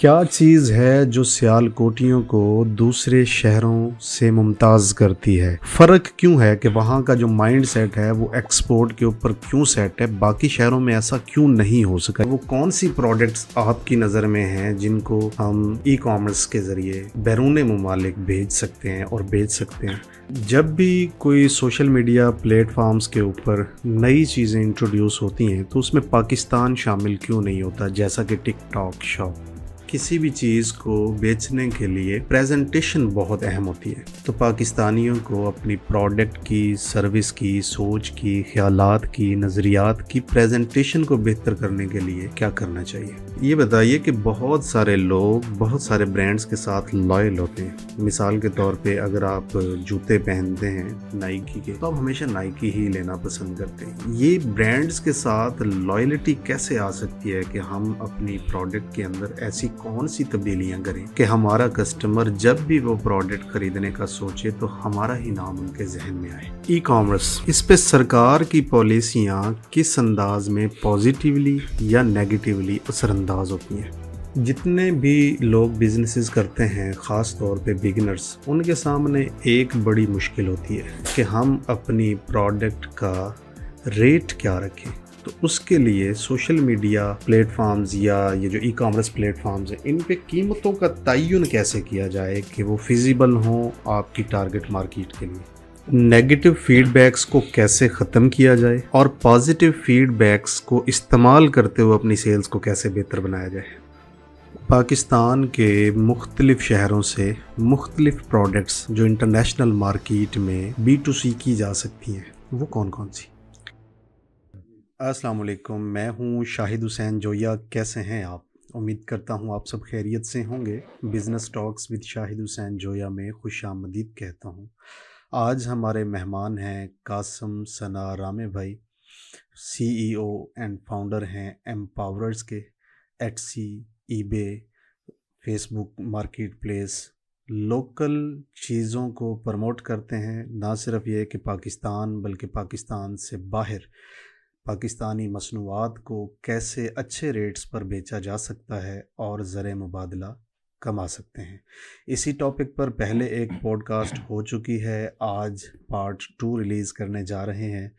क्या चीज़ है जो सियालकोटियों को दूसरे शहरों से मुमताज़ करती है? फ़र्क क्यों है कि वहाँ का जो माइंड सेट है वो एक्सपोर्ट के ऊपर क्यों सेट है, बाकी शहरों में ऐसा क्यों नहीं हो सका? वो कौन सी प्रोडक्ट्स आपकी नज़र में हैं जिनको हम ई कॉमर्स के ज़रिए बैरून मुमालिक भेज सकते हैं और बेच सकते हैं? जब भी कोई सोशल मीडिया प्लेटफॉर्म्स के ऊपर नई चीज़ें इंट्रोड्यूस होती हैं तो उसमें पाकिस्तान शामिल क्यों नहीं होता? जैसा कि टिकटॉक शॉप, किसी भी चीज़ को बेचने के लिए प्रेजेंटेशन बहुत अहम होती है। तो पाकिस्तानियों को अपनी प्रोडक्ट की, सर्विस की, सोच की, ख्यालात की, नज़रियात की प्रेजेंटेशन को बेहतर करने के लिए क्या करना चाहिए? ये बताइए कि बहुत सारे लोग बहुत सारे ब्रांड्स के साथ लॉयल होते हैं। मिसाल के तौर पे अगर आप जूते पहनते हैं नाइकी के, तो आप हमेशा नाइकी ही लेना पसंद करते हैं। ये ब्रांड्स के साथ लॉयल्टी कैसे आ सकती है कि हम अपनी प्रोडक्ट के अंदर ऐसी कौन सी तब्दीलियां करें कि हमारा कस्टमर जब भी वो प्रोडक्ट खरीदने का सोचे तो हमारा ही नाम उनके जहन में आए? ई कॉमर्स, इस पे सरकार की पॉलिसियां किस अंदाज में पॉजिटिवली या नेगेटिवली असरअंदाज होती हैं? जितने भी लोग बिजनेसेस करते हैं, ख़ास तौर पे बिगिनर्स, उनके सामने एक बड़ी मुश्किल होती है कि हम अपनी प्रोडक्ट का रेट क्या रखें। तो उसके लिए सोशल मीडिया प्लेटफॉर्म्स या ये जो ई कॉमर्स प्लेटफॉर्म्स हैं, इन पे कीमतों का तयन कैसे किया जाए कि वो फिजिबल हों आपकी टारगेट मार्केट के लिए? नेगेटिव फीडबैक्स को कैसे ख़त्म किया जाए और पॉजिटिव फीडबैक्स को इस्तेमाल करते हुए अपनी सेल्स को कैसे बेहतर बनाया जाए? पाकिस्तान के मुख्तलिफ़ शहरों से मुख्तलिफ़ प्रोडक्ट्स जो इंटरनेशनल मार्केट में B2C की जा सकती हैं, वो कौन कौन सी? अस्सलाम वालेकुम, मैं हूँ शाहिद हुसैन जोया। कैसे हैं आप? उम्मीद करता हूँ आप सब खैरियत से होंगे। Business talks with Shahid Hussain Zoya में खुशामदीद कहता हूँ। आज हमारे मेहमान हैं कासम सना रामे भाई, CEO एंड फाउंडर हैं एम्पावर्स के, Etsy, eBay, Facebook market place. Local चीज़ों को प्रमोट करते हैं, ना सिर्फ ये कि पाकिस्तान बल्कि पाकिस्तान से बाहर पाकिस्तानी मसनूआत को कैसे अच्छे रेट्स पर बेचा जा सकता है और ज़र मुबादला कमा सकते हैं। इसी टॉपिक पर पहले एक पॉडकास्ट हो चुकी है, आज पार्ट 2 रिलीज़ करने जा रहे हैं।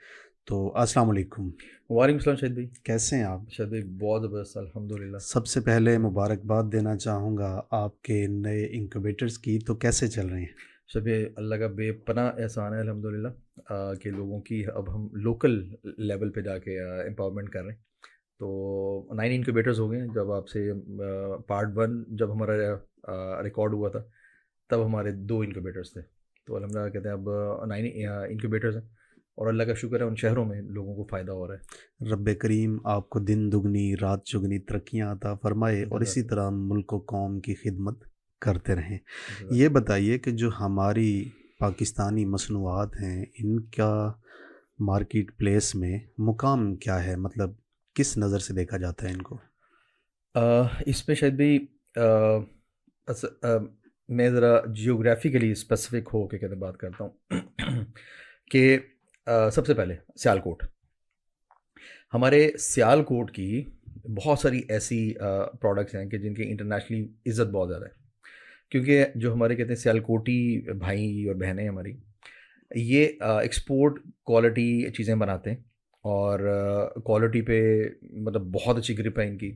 तो अस्सलाम वालेकुम। वालेकुम सलाम शाहिद भाई। कैसे हैं आप? शाहिद भाई बहुत ज़बरदस्त, अल्हम्दुलिल्लाह। सबसे पहले मुबारकबाद देना चाहूँगा आपके नए इंक्यूबेटर्स की। तो कैसे चल रहे हैं? शाहिद भाई अल्लाह का बेपनाह एहसान है अल्हम्दुलिल्लाह कि लोगों की अब हम लोकल लेवल पे जाके एम्पावरमेंट कर रहे हैं। तो 9 इनक्यूबेटर्स हो गए हैं। जब आपसे पार्ट 1 जब हमारा रिकॉर्ड हुआ था तब हमारे 2 इनक्यूबेटर्स थे। तो अल्हम्दुलिल्लाह कहते हैं अब 9 इनक्यूबेटर्स हैं और अल्लाह का शुक्र है उन शहरों में लोगों को फ़ायदा हो रहा है। रब्बे करीम आपको दिन दुगनी रात चुगनी तरक्कियाँ अता फरमाए और इसी जज़ाकल्लाह। तरह मुल्क व कौम की खिदमत करते रहें। ये जज़ाकल्लाह। बताइए कि जो हमारी पाकिस्तानी मसनूआत हैं, इनका मार्केट प्लेस में मुकाम क्या है? मतलब किस नज़र से देखा जाता है इनको? इसमें शायद भी मैं ज़रा जियोग्राफिकली स्पेसिफिक हो के कहते बात करता हूँ कि सबसे पहले सियालकोट, हमारे सियालकोट की बहुत सारी ऐसी प्रोडक्ट्स हैं कि जिनकी इंटरनेशनली इज़्ज़त बहुत ज़्यादा है, क्योंकि जो हमारे कहते हैं सियालकोटी भाई और बहनें हमारी, ये एक्सपोर्ट क्वालिटी चीज़ें बनाते हैं और क्वालिटी पे मतलब बहुत अच्छी ग्रिप है इनकी।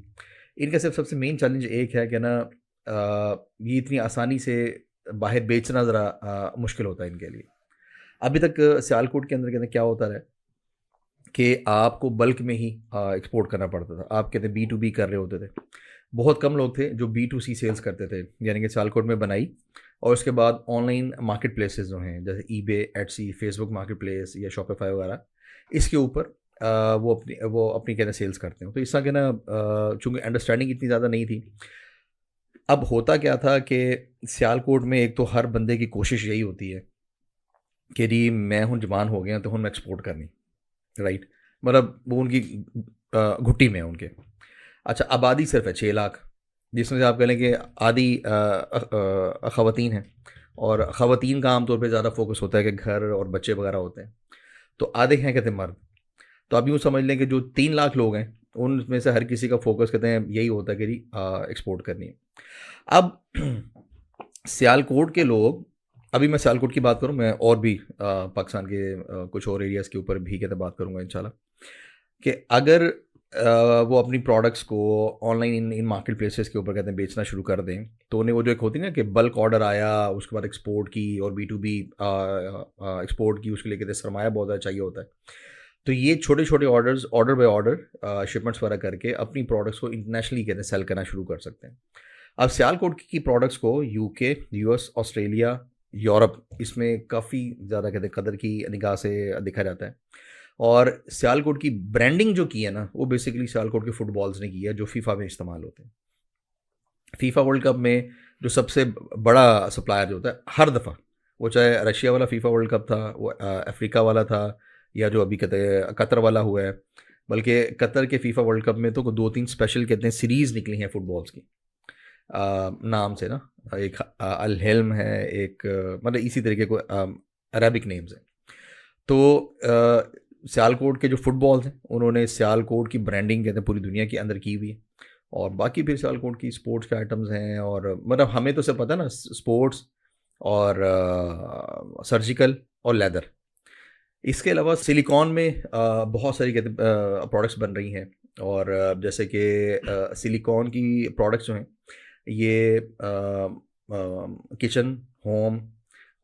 इनका सिर्फ सबसे मेन चैलेंज एक है कि ना ये इतनी आसानी से बाहर बेचना ज़रा मुश्किल होता है इनके लिए। अभी तक सियालकोट के अंदर कहते हैं क्या होता रहा है कि आपको बल्क में ही एक्सपोर्ट करना पड़ता था। आप कहते बी टू बी कर रहे होते थे। बहुत कम लोग थे जो बी टू सी सेल्स करते थे, यानी कि सियालकोट में बनाई और उसके बाद ऑनलाइन मार्केट प्लेसेस जो हैं जैसे eBay, Etsy, Facebook market place या शॉपिफाई वगैरह, इसके ऊपर वो अपनी कहते हैं सेल्स करते हैं। तो इस तरह के ना चूँकि अंडरस्टैंडिंग इतनी ज़्यादा नहीं थी। अब होता क्या था कि सियालकोट में एक तो हर बंदे की कोशिश यही होती है कि जी मैं हूँ जवान हो गया तो हूँ मैं एक्सपोर्ट करनी, राइट? मतलब वो उनकी घुट्टी में है उनके। अच्छा, आबादी सिर्फ है 6 लाख, जिसमें से आप कह लें कि आधी ख़वातीन हैं और ख़वातीन का आमतौर पे ज़्यादा फोकस होता है कि घर और बच्चे वगैरह होते हैं। तो आधे हैं कहते हैं मर्द। तो आप यूँ समझ लें कि जो 3 लाख लोग हैं उनमें से हर किसी का फोकस कहते हैं यही होता है कि एक्सपोर्ट करनी है। अब सियालकोट के लोग, अभी मैं सियालकोट की बात करूं, मैं और भी पाकिस्तान के कुछ और एरियाज़ के ऊपर भी कहते हैं बात करूंगा इंशाल्लाह, कि अगर वो अपनी प्रोडक्ट्स को ऑनलाइन इन मार्केट प्लेसेस के ऊपर कहते हैं बेचना शुरू कर दें, तो उन्हें वो जो एक होती है ना कि बल्क ऑर्डर आया, उसके बाद एक्सपोर्ट की और B2B एक्सपोर्ट की, उसके लिए कहते हैं सरमाया बहुत ज़्यादा चाहिए होता है। तो ये छोटे छोटे orders, order by order shipments वगैरह करके अपनी प्रोडक्ट्स को इंटरनेशनली कहते हैं सेल करना शुरू कर सकते हैं। अब सियालकोट की प्रोडक्ट्स को UK, US, ऑस्ट्रेलिया, यूरोप, इसमें काफ़ी ज़्यादा कहते हैं कदर की निगाह से देखा जाता है। और सियालकोट की ब्रांडिंग जो की है ना, वो बेसिकली सियालकोट के फुटबॉल्स ने की है जो फीफा में इस्तेमाल होते हैं। फीफा वर्ल्ड कप में जो सबसे बड़ा सप्लायर जो होता है हर दफ़ा, वो चाहे रशिया वाला फीफा वर्ल्ड कप था, वो अफ्रीका वाला था, या जो अभी कहते हैं कतर वाला हुआ है, बल्कि कतर के फीफा वर्ल्ड कप में तो 2-3 स्पेशल कहते हैं सीरीज़ निकली हैं फुटबॉल्स की नाम से ना, एक अल हिल्म है, एक मतलब इसी तरीके को अरबिक नेम्स हैं। तो सियालकोट के जो फुटबॉल्स हैं उन्होंने सियालकोट की ब्रांडिंग कहते हैं पूरी दुनिया के अंदर की हुई है। और बाकी फिर सियालकोट की स्पोर्ट्स के आइटम्स हैं, और मतलब हमें तो सब पता है ना, स्पोर्ट्स और सर्जिकल और लेदर। इसके अलावा सिलिकॉन में बहुत सारी कहते हैं प्रोडक्ट्स बन रही हैं, और जैसे कि सिलिकॉन की प्रोडक्ट्स जो हैं ये किचन, होम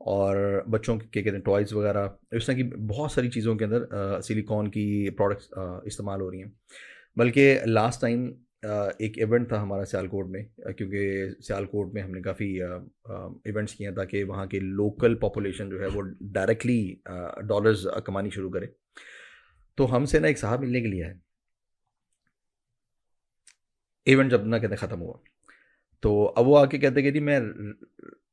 और बच्चों के कहते हैं टॉयज़ वगैरह, इस तरह की बहुत सारी चीज़ों के अंदर सिलिकॉन की प्रोडक्ट्स इस्तेमाल हो रही हैं। बल्कि लास्ट टाइम एक इवेंट था हमारा सियालकोट में, क्योंकि सियालकोट में हमने काफ़ी इवेंट्स किए हैं ताकि वहाँ के लोकल पॉपुलेशन जो है वो डायरेक्टली डॉलर्स कमानी शुरू करे। तो हमसे ना एक साहब मिलने के लिए आए, इवेंट जब ना कहते ख़त्म हुआ, तो अब वो आके कहते कि जी मैं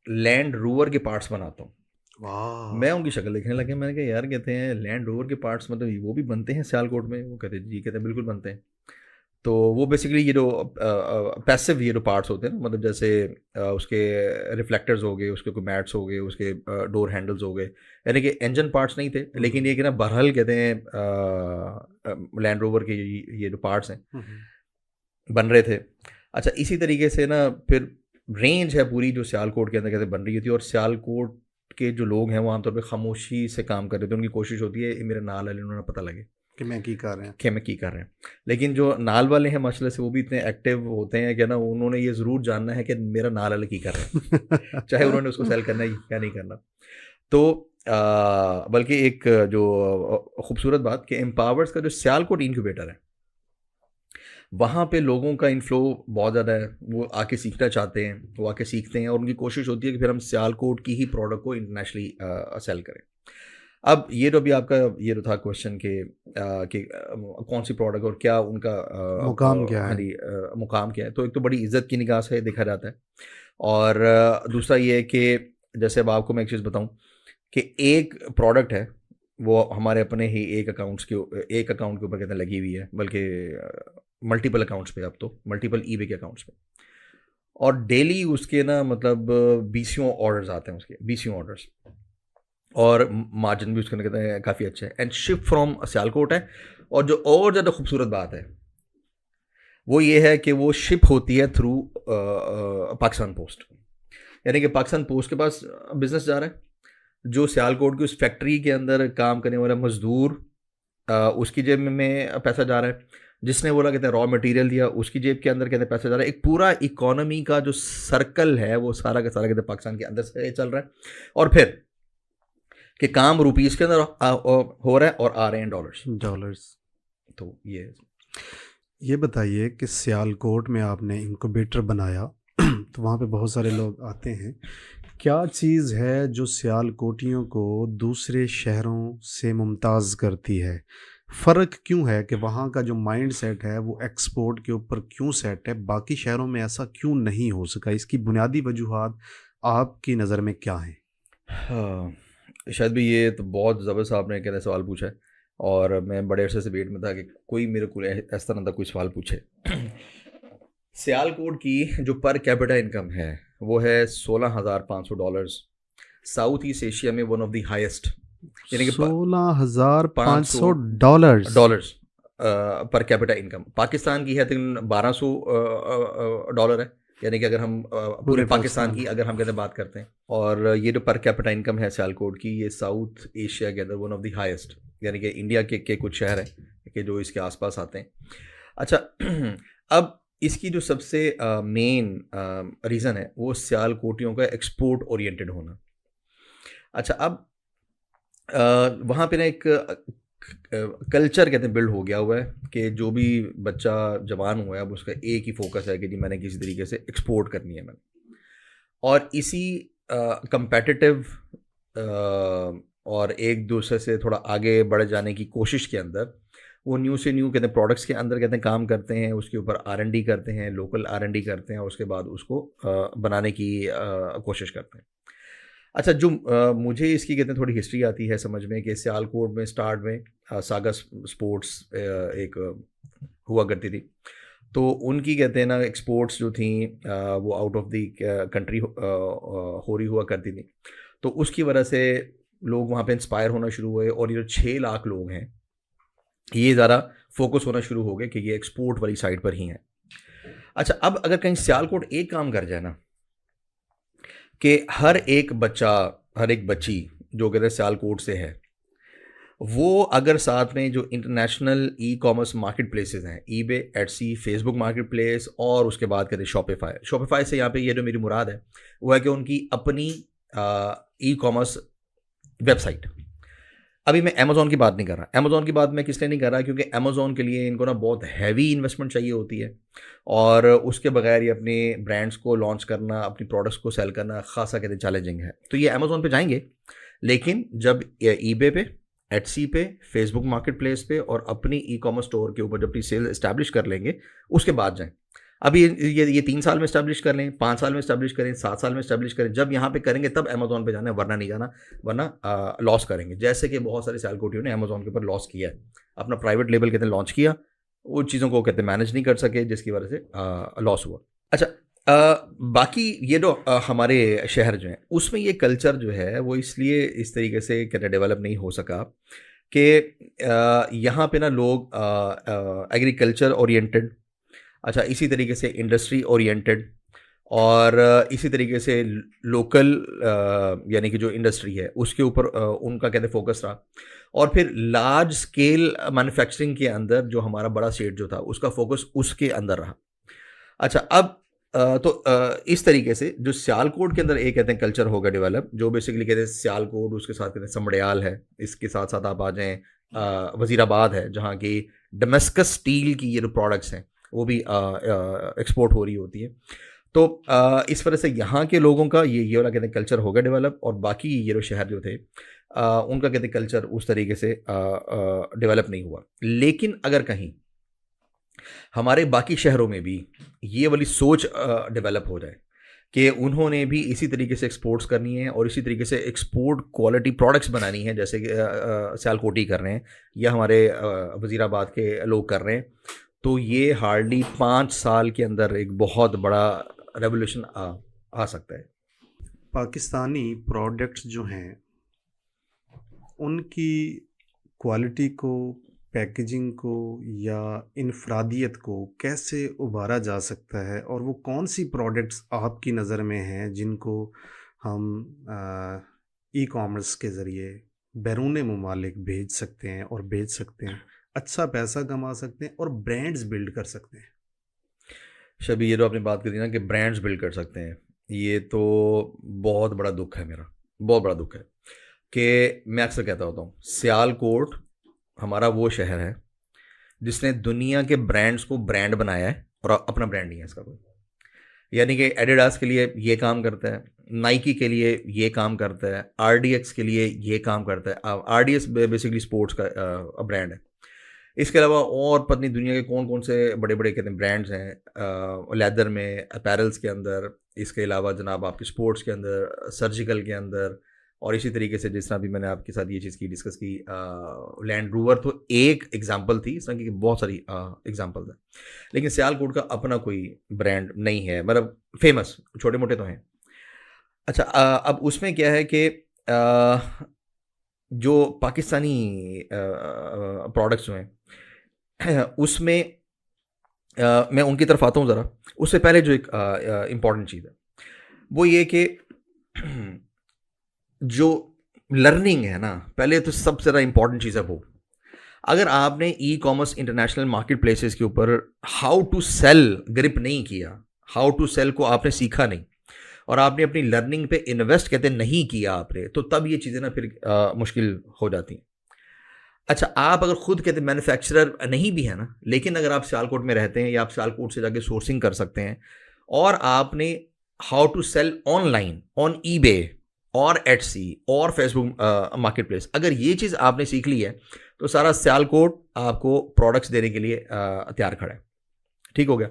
लैंड रोवर के पार्ट्स बनाता हूँ। वाह। मैं उनकी शक्ल देखने लगे, मैंने कहा यार कहते हैं लैंड रोवर के पार्ट्स मतलब वो भी बनते हैं सियालकोट में? वो कहते जी, कहते हैं बिल्कुल बनते हैं। तो वो बेसिकली ये जो पैसिव ये जो पार्ट्स होते हैं ना, मतलब जैसे उसके रिफ्लेक्टर्स हो गए, उसके कोई मैट्स हो गए, उसके डोर हैंडल्स हो गए, यानी कि इंजन पार्ट्स नहीं थे, लेकिन ये कि ना बहरहाल कहते हैं लैंड रोवर के ये जो पार्ट्स हैं बन रहे थे। अच्छा, इसी तरीके से ना फिर रेंज है पूरी जो सियालकोट के अंदर कहते बन रही थी, और सियालकोट के जो लोग हैं वो आमतौर पे खामोशी से काम कर रहे थे। उनकी कोशिश होती है मेरे नाल वाले उन्होंने पता लगे कि मैं की कर रहे हैं, कि मैं की कर रहे हैं। लेकिन जो नाल वाले हैं माशाल्लाह से वो भी इतने एक्टिव होते हैं कि ना उन्होंने ये ज़रूर जानना है कि मेरा नाल वाले की कर रहे हैं चाहे उन्होंने उसको सेल करना है या नहीं करना। तो बल्कि एक जो खूबसूरत बात कि एम्पावर्स का जो सियालकोट इनक्यूबेटर है, वहाँ पे लोगों का इनफ्लो बहुत ज़्यादा है, वो आके सीखना चाहते हैं, वो आके सीखते हैं, और उनकी कोशिश होती है कि फिर हम सियालकोट की ही प्रोडक्ट को इंटरनेशनली सेल करें। अब ये तो अभी आपका ये तो था क्वेश्चन कि कौन सी प्रोडक्ट और क्या उनका मुकाम क्या है? मुकाम क्या है। तो एक तो बड़ी इज्जत की निगाह से देखा जाता है, और दूसरा ये है कि जैसे अब आपको मैं एक चीज़ बताऊं कि एक प्रोडक्ट है वो हमारे अपने ही एक अकाउंट के ऊपर कहते हैं लगी हुई है, बल्कि मल्टीपल अकाउंट्स पे, अब तो मल्टीपल ईबे के अकाउंट्स पे, और डेली उसके ना मतलब 20 ऑर्डर्स आते हैं, उसके 20 ऑर्डर्स, और मार्जिन भी उसके अंदर कहते हैं काफ़ी अच्छा है, एंड शिप फ्रॉम सियालकोट है। और जो और ज़्यादा खूबसूरत बात है वो ये है कि वो शिप होती है थ्रू पाकिस्तान पोस्ट, यानी कि पाकिस्तान पोस्ट के पास बिजनेस जा रहा है, जो सियालकोट की उस फैक्ट्री के अंदर काम करने वाला मजदूर उसकी जेब में पैसा जा रहा है, जिसने बोला कहते हैं रॉ मटेरियल दिया उसकी जेब के अंदर कहते हैं पैसा जा रहा है। एक पूरा इकोनॉमी का जो सर्कल है वो सारा का सारा कहते हैं पाकिस्तान के अंदर से चल रहा है, और फिर कि काम रुपीस के अंदर हो रहा है और आ रहे हैं डॉलर्स। तो ये बताइए कि सियालकोट में आपने इंक्यूबेटर बनाया तो वहाँ पे बहुत सारे लोग आते हैं, क्या चीज़ है जो सियालकोटियों को दूसरे शहरों से मुमताज़ करती है? फ़र्क क्यों है कि वहाँ का जो माइंड सेट है वो एक्सपोर्ट के ऊपर क्यों सेट है, बाकी शहरों में ऐसा क्यों नहीं हो सका? इसकी बुनियादी वजूहात आपकी नज़र में क्या हैं? हाँ, शायद भी ये तो बहुत ज़बरदस्त आपने कहते सवाल पूछा है, और मैं बड़े अरसे से वेट में था कि कोई मेरे को इस तरह का कोई सवाल पूछे। सियालकोट की जो पर कैपिटा इनकम है वो है $16,500, साउथ ईस्ट एशिया में वन ऑफ द हाईएस्ट, यानी कि $16,500 dollars per capita income Pakistan की है तकरीबन $1200 है, यानी कि अगर हम पूरे पाकिस्तान की अगर हम कहते हैं बात करते हैं, और ये जो पर कैपिटा इनकम है सियालकोट की, ये साउथ एशिया के अंदर वन ऑफ द हाईएस्ट, यानी कि इंडिया के कुछ शहर हैं कि जो इसके आसपास आते हैं। अच्छा अब इसकी जो सबसे मेन रीज़न है वो सियालकोटियों का एक्सपोर्ट ओरिएंटेड होना। अच्छा अब वहाँ पे ना एक कल्चर कहते हैं बिल्ड हो गया हुआ है कि जो भी बच्चा जवान हुआ है अब उसका एक ही फोकस है कि जी मैंने किसी तरीके से एक्सपोर्ट करनी है मैंने, और इसी कंपेटिटिव और एक दूसरे से थोड़ा आगे बढ़ जाने की कोशिश के अंदर वो न्यू से न्यू कहते हैं प्रोडक्ट्स के अंदर कहते हैं काम करते हैं, उसके ऊपर R&D करते हैं, लोकल R&D करते हैं, और उसके बाद उसको बनाने की कोशिश करते हैं। अच्छा जो मुझे इसकी कहते हैं थोड़ी हिस्ट्री आती है समझ में कि सियालकोट में स्टार्ट में सागा स्पोर्ट्स एक हुआ करती थी, तो उनकी कहते हैं ना एक्सपोर्ट्स जो थी वो आउट ऑफ द कंट्री हो रही हुआ करती थी, तो उसकी वजह से लोग वहाँ पे इंस्पायर होना शुरू हुए, और ये जो 6 लाख लोग हैं ये ज़्यादा फोकस होना शुरू हो गए कि ये एक्सपोर्ट वाली साइड पर ही हैं। अच्छा अब अगर कहीं सियालकोट एक काम कर जाए ना कि हर एक बच्चा हर एक बच्ची जो कहते हैं सियालकोट से है, वो अगर साथ में जो international e commerce marketplaces हैं, eBay, Etsy, Facebook marketplace, और उसके बाद कहते हैं शॉपिफाई से यहाँ पे ये जो मेरी मुराद है वो है कि उनकी अपनी ई कॉमर्स वेबसाइट। अभी मैं अमेज़ॉन की बात नहीं कर रहा, अमेज़ॉन की बात मैं किस लिए नहीं कर रहा क्योंकि अमेज़ॉन के लिए इनको ना बहुत हैवी इन्वेस्टमेंट चाहिए होती है, और उसके बगैर ये अपने ब्रांड्स को लॉन्च करना, अपनी प्रोडक्ट्स को सेल करना खासा कहते हैं चैलेंजिंग है। तो ये अमेज़ॉन पे जाएंगे, लेकिन जब ईबे पे, एटसी पे, फेसबुक मार्केट प्लेस पे और अपनी ई कॉमर्स स्टोर के ऊपर जब अपनी सेल इस्टेब्लिश कर लेंगे उसके बाद जाएँ। अभी ये 3 साल में इस्टेब्लिश कर लें, 5 साल में इस्टेब्लिश करें, 7 साल में इस्टेब्लिश करें, जब यहाँ पे करेंगे तब अमेज़ॉन पे जाना है, वरना नहीं जाना, वरना लॉस करेंगे। जैसे कि बहुत सारे सियालकोटियों ने अमेज़ॉन के ऊपर लॉस किया है, अपना प्राइवेट लेबल कहते हैं लॉन्च किया, वो चीज़ों को कहते हैं मैनेज नहीं कर सके, जिसकी वजह से लॉस हुआ। अच्छा बाकी ये जो हमारे शहर जो हैं उसमें ये कल्चर जो है वो इसलिए इस तरीके से कहते हैं डेवलप नहीं हो सका कि यहाँ पे ना लोग एग्रीकल्चर ओरिएंटेड, अच्छा इसी तरीके से इंडस्ट्री ओरिएंटेड, और इसी तरीके से लोकल यानी कि जो इंडस्ट्री है उसके ऊपर उनका कहते फोकस रहा, और फिर लार्ज स्केल मैन्युफैक्चरिंग के अंदर जो हमारा बड़ा स्टेट जो था उसका फोकस उसके अंदर रहा। अच्छा अब इस तरीके से जो सियालकोट के अंदर एक कहते हैं कल्चर होगा डेवलप, जो बेसिकली कहते हैं सियालकोट, उसके साथ कहते हैं समड़ियाल है, इसके साथ साथ आप आ जाएँ वज़ीराबाद है जहाँ की डमस्कस स्टील की ये जो प्रोडक्ट्स हैं वो भी एक्सपोर्ट हो रही होती है। तो इस वजह से यहाँ के लोगों का ये वाला कहते हैं कल्चर होगा डेवलप, और बाकी ये जो शहर जो थे उनका कहते हैं कल्चर उस तरीके से डेवलप नहीं हुआ। लेकिन अगर कहीं हमारे बाकी शहरों में भी ये वाली सोच डेवलप हो जाए कि उन्होंने भी इसी तरीके से एक्सपोर्ट्स करनी है और इसी तरीके से एक्सपोर्ट क्वालिटी प्रोडक्ट्स बनानी है, जैसे कि सियालकोटी कर रहे हैं या हमारे वज़ीराबाद के लोग कर रहे हैं, तो ये हार्डली 5 साल के अंदर एक बहुत बड़ा रेवोल्यूशन आ सकता है। पाकिस्तानी प्रोडक्ट्स जो हैं उनकी क्वालिटी को, पैकेजिंग को या इनफरादियत को कैसे उभारा जा सकता है, और वो कौन सी प्रोडक्ट्स आपकी नज़र में हैं जिनको हम ई कॉमर्स के ज़रिए बैरून ममालिक भेज सकते हैं और बेच सकते हैं, अच्छा पैसा कमा सकते हैं और ब्रांड्स बिल्ड कर सकते हैं? शबी ये तो आपने बात करी ना कि ब्रांड्स बिल्ड कर सकते हैं, ये तो बहुत बड़ा दुख है मेरा, बहुत बड़ा दुख है कि मैं अक्सर कहता होता हूँ सियालकोट हमारा वो शहर है जिसने दुनिया के ब्रांड्स को ब्रांड बनाया है और अपना ब्रांड नहीं है इसका कोई। यानी कि एडिडास के लिए ये काम करता है, नाइकी के लिए ये काम करता है, RDX के लिए ये काम करता है। RDX बेसिकली स्पोर्ट्स का ब्रांड है। इसके अलावा और पत्नी दुनिया के कौन कौन से बड़े बड़े कहते हैं ब्रांड्स हैं लेदर में, अपैरल्स के अंदर, इसके अलावा जनाब आपके स्पोर्ट्स के अंदर, सर्जिकल के अंदर, और इसी तरीके से जिस तरह भी मैंने आपके साथ ये चीज़ की डिस्कस की, लैंड रोवर तो एक एग्जांपल थी, इस तरह की बहुत सारी एग्जांपल्स हैं। लेकिन सियालकोट का अपना कोई ब्रांड नहीं है, मतलब फेमस छोटे मोटे तो हैं। अच्छा अब उसमें क्या है कि जो पाकिस्तानी प्रोडक्ट्स जो हैं उसमें मैं उनकी तरफ आता हूँ ज़रा। उससे पहले जो एक इम्पॉर्टेंट चीज़ है वो ये कि जो लर्निंग है ना, पहले तो सबसे ज़्यादा इम्पॉर्टेंट चीज़ है वो। अगर आपने e commerce international market places के ऊपर हाउ टू सेल ग्रिप नहीं किया, हाउ टू सेल को आपने सीखा नहीं, और आपने अपनी लर्निंग पे इन्वेस्ट कहते नहीं किया आपने, तो तब ये चीज़ें ना फिर मुश्किल हो जाती हैं। अच्छा, आप अगर खुद कहते मैन्युफैक्चरर नहीं भी है ना, लेकिन अगर आप सियालकोट में रहते हैं या आप सियालकोट से जाके सोर्सिंग कर सकते हैं, और आपने how to sell online on eBay और एटसी और फेसबुक मार्केट प्लेस, अगर ये चीज़ आपने सीख ली है तो सारा सियालकोट आपको प्रोडक्ट्स देने के लिए तैयार खड़ा है। ठीक हो गया।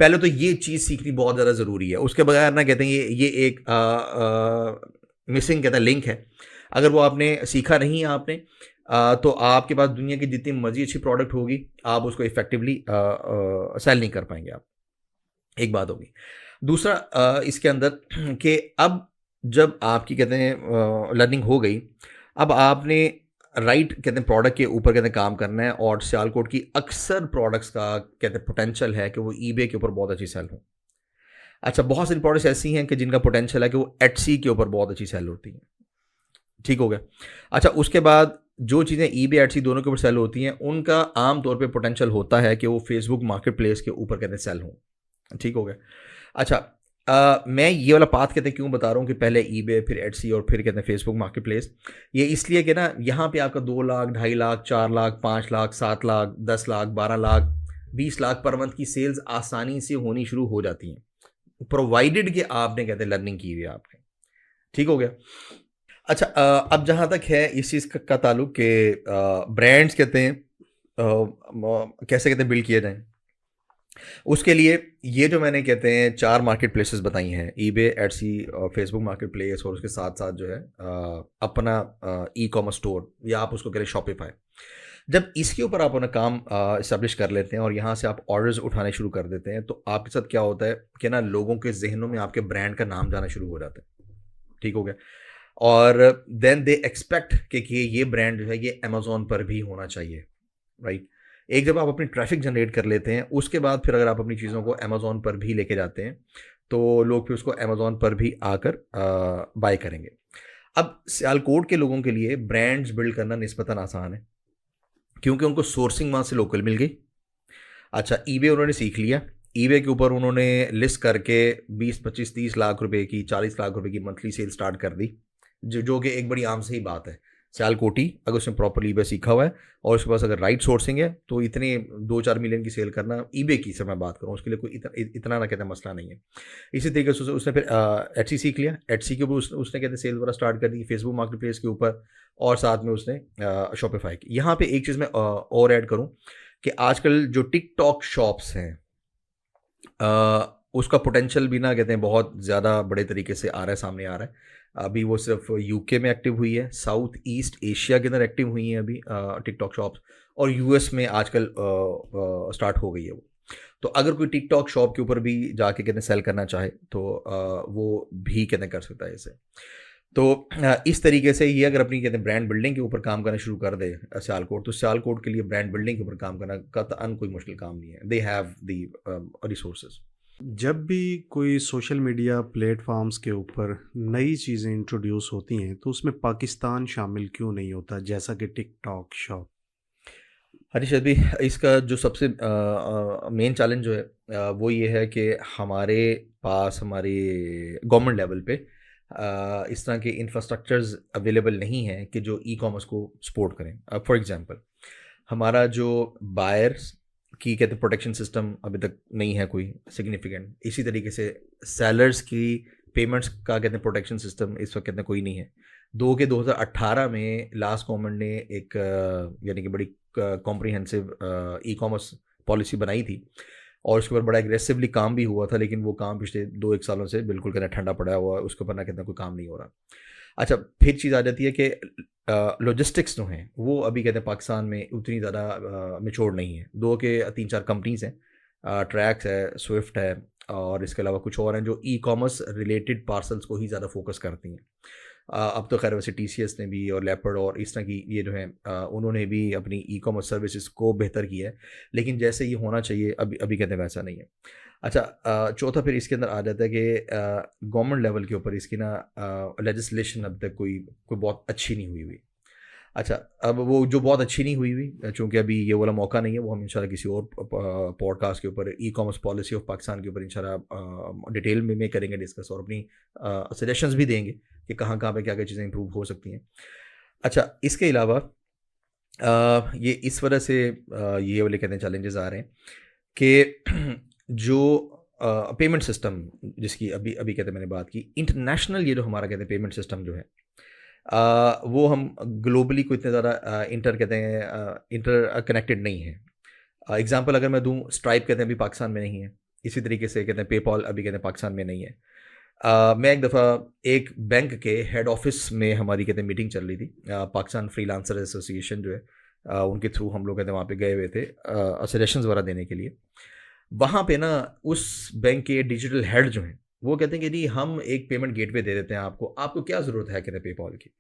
पहले तो ये चीज़ सीखनी बहुत ज़्यादा ज़रूरी है, उसके बगैर ना कहते हैं ये एक मिसिंग कहते हैं लिंक है। अगर वो आपने सीखा नहीं है आपने, तो आपके पास दुनिया की जितनी मर्जी अच्छी प्रोडक्ट होगी, आप उसको इफेक्टिवली सेल नहीं कर पाएंगे आप। एक बात होगी। दूसरा इसके अंदर कि अब जब आपकी कहते हैं लर्निंग हो गई, अब आपने राइट कहते हैं प्रोडक्ट के ऊपर कहते हैं काम करना है, और सियालकोट की अक्सर प्रोडक्ट्स का कहते हैं पोटेंशियल है कि वो ईबे के ऊपर बहुत अच्छी सेल हो। अच्छा, बहुत सारी प्रोडक्ट्स ऐसी हैं कि जिनका पोटेंशियल है कि वो एटसी के ऊपर बहुत अच्छी सेल होती हैं। ठीक हो गया। अच्छा, उसके बाद जो चीज़ें ईबे एटसी दोनों के ऊपर सेल होती हैं, उनका आम तौर पे पोटेंशियल होता है कि वो फेसबुक मार्केट प्लेस के ऊपर कहते हैं सेल हों। ठीक हो गया। अच्छा, मैं ये वाला पाथ कहते हैं क्यों बता रहा हूँ कि पहले ईबे फिर एटसी और फिर कहते हैं फेसबुक मार्केट प्लेस। ये इसलिए कि ना यहाँ पे आपका 2 लाख, 2.5 लाख, 4 लाख, 5 लाख, 7 लाख, 10 लाख, 12 लाख, 20 लाख पर मंथ की सेल्स आसानी से होनी शुरू हो जाती हैं, प्रोवाइडेड कि आपने कहते हैं लर्निंग की हुई है आपने। ठीक हो गया। अच्छा, अब जहाँ तक है इस चीज़ का ताल्लुक के ब्रांड्स कहते हैं कैसे कहते हैं बिल्ड किए जाएँ, उसके लिए ये जो मैंने कहते हैं 4 मार्केट प्लेसेस बताई हैं, eBay, Etsy, Facebook marketplace, और उसके साथ साथ जो है अपना ई कॉमर्स स्टोर, या आप उसको कह रहे हैं शॉपिफाई। जब इसके ऊपर आप अपना काम इस्टेब्लिश कर लेते हैं और यहाँ से आप ऑर्डर्स उठाने शुरू कर देते हैं, तो आपके साथ क्या होता है कि ना लोगों के जहनों में आपके ब्रांड का नाम जाना शुरू हो जाता है। ठीक हो गया। और देन दे एक्सपेक्ट कि ये ब्रांड जो है ये अमेजोन पर भी होना चाहिए, राइट। एक जब आप अपनी ट्रैफिक जनरेट कर लेते हैं, उसके बाद फिर अगर आप अपनी चीज़ों को अमेजोन पर भी लेके जाते हैं, तो लोग फिर उसको अमेजोन पर भी आकर बाय करेंगे। अब सियालकोट के लोगों के लिए ब्रांड्स बिल्ड करना निस्बतन आसान है, क्योंकि उनको सोर्सिंग वहाँ से लोकल मिल गई। अच्छा, ईबे उन्होंने सीख लिया, ईबे के ऊपर उन्होंने लिस्ट करके 20, 25, 30 लाख रुपए की, 40 लाख रुपए की मंथली सेल स्टार्ट कर दी, जो कि एक बड़ी आम सही बात है। सियालकोटी अगर उसने प्रॉपरली ईबे सीखा हुआ है और उसके पास अगर राइट सोर्सिंग है, तो इतने 2-4 मिलियन की सेल करना ईबे की से मैं बात करूँ, उसके लिए कोई इतना ना कहते मसला नहीं है। इसी तरीके से उसने फिर एटसी सीख लिया, एटसी के ऊपर उसने कहते सेल वगैरह स्टार्ट कर दी फेसबुक मार्केट प्लेस के ऊपर, और साथ में उसने शॉपिफाई की। यहाँ पे एक चीज़ मैं और ऐड करूँ कि आजकल जो टिकटॉक शॉप्स हैं, उसका पोटेंशियल भी ना कहते हैं बहुत ज़्यादा बड़े तरीके से आ रहा है, सामने आ रहा है। अभी वो सिर्फ यूके में एक्टिव हुई है, साउथ ईस्ट एशिया के अंदर एक्टिव हुई हैं अभी टिकटॉक शॉप्स, और यूएस में आजकल स्टार्ट हो गई है वो। तो अगर कोई टिकटॉक शॉप के ऊपर भी जाके कहते हैं सेल करना चाहे, तो वो भी कहते हैं कर सकता है इसे। तो इस तरीके से ये अगर अपनी कहते हैं ब्रांड बिल्डिंग के ऊपर काम करना शुरू कर दे सियालकोट, तो सियालकोट के लिए ब्रांड बिल्डिंग के ऊपर काम करना कतई कोई मुश्किल काम नहीं है। They have the resources. जब भी कोई सोशल मीडिया प्लेटफॉर्म्स के ऊपर नई चीज़ें इंट्रोड्यूस होती हैं, तो उसमें पाकिस्तान शामिल क्यों नहीं होता, जैसा कि टिकटॉक शॉप? हरीश, अभी इसका जो सबसे मेन चैलेंज जो है वो ये है कि हमारे पास हमारे गवर्नमेंट लेवल पे इस तरह के इंफ्रास्ट्रक्चर्स अवेलेबल नहीं हैं कि जो ई कॉमर्स को सपोर्ट करें। अब फॉर एग्जांपल, हमारा जो बायर्स की कहते हैं प्रोटेक्शन सिस्टम अभी तक नहीं है कोई सिग्निफिकेंट। इसी तरीके से सेलर्स की पेमेंट्स का कहते हैं प्रोटेक्शन सिस्टम इस वक्त कहते हैं कोई नहीं है। 2018 में लास्ट गवर्नमेंट ने एक यानी कि बड़ी कॉम्प्रिहेंसिव ई कॉमर्स पॉलिसी बनाई थी, और उसके ऊपर बड़ा एग्रेसिवली काम भी हुआ था, लेकिन वो काम पिछले 2-1 सालों से बिल्कुल कहते हैं ठंडा पड़ा हुआ है, उसके ऊपर ना कहते हैं कोई काम नहीं हो रहा। अच्छा, फिर चीज़ आ जाती है कि लॉजिस्टिक्स जो हैं वो अभी कहते हैं पाकिस्तान में उतनी ज़्यादा मेच्योर नहीं है। 2 के 3-4 कंपनीज़ हैं, ट्रैक्स है, स्विफ्ट है, और इसके अलावा कुछ और हैं जो ई कॉमर्स रिलेटेड पार्सल्स को ही ज़्यादा फोकस करती हैं। अब तो खैर वैसे TCS ने भी और लेपर्ड और इस तरह की ये जो है उन्होंने भी अपनी ई-कॉमर्स सर्विसेज को बेहतर किया है, लेकिन जैसे ये होना चाहिए अभी अभी कहते हैं वैसा नहीं है। अच्छा, चौथा फिर इसके अंदर आ जाता है कि गवर्नमेंट लेवल के ऊपर इसकी ना लेजिस्लेशन अब तक कोई कोई बहुत अच्छी नहीं हुई हुई। अच्छा, अब वो जो बहुत अच्छी नहीं हुई हुई, चूँकि अभी ये वाला मौका नहीं है, वो हम इंशाल्लाह किसी और पॉडकास्ट के ऊपर ई-कॉमर्स पॉलिसी ऑफ पाकिस्तान के ऊपर इंशाल्लाह डिटेल में करेंगे डिस्कस, और अपनी सजेशंस भी देंगे कि कहाँ पे क्या-क्या चीज़ें इंप्रूव हो सकती हैं। अच्छा, इसके अलावा ये इस वजह से ये वाले कहते हैं चैलेंजेस आ रहे हैं कि जो पेमेंट सिस्टम जिसकी अभी अभी कहते हैं मैंने बात की, इंटरनेशनल ये जो हमारा कहते हैं पेमेंट सिस्टम जो है, वो हम ग्लोबली को इतने ज़्यादा इंटर कनेक्टेड नहीं है। एग्जांपल अगर मैं दूं, स्ट्राइप कहते हैं अभी पाकिस्तान में नहीं है, इसी तरीके से कहते हैं पेपॉल अभी कहते हैं पाकिस्तान में नहीं है। मैं एक दफ़ा एक बैंक के हेड ऑफिस में हमारी कहते हैं मीटिंग चल रही थी, पाकिस्तान फ्रीलांसर एसोसिएशन जो है उनके थ्रू हम लोग कहते हैं वहाँ पे गए हुए थे सजेशंस वगैरह देने के लिए। वहाँ पे ना उस बैंक के डिजिटल हेड जो हैं वो कहते हैं कि जी हम एक पेमेंट गेटवे दे देते हैं आपको, आपको क्या ज़रूरत है कहते हैं पेपॉल की।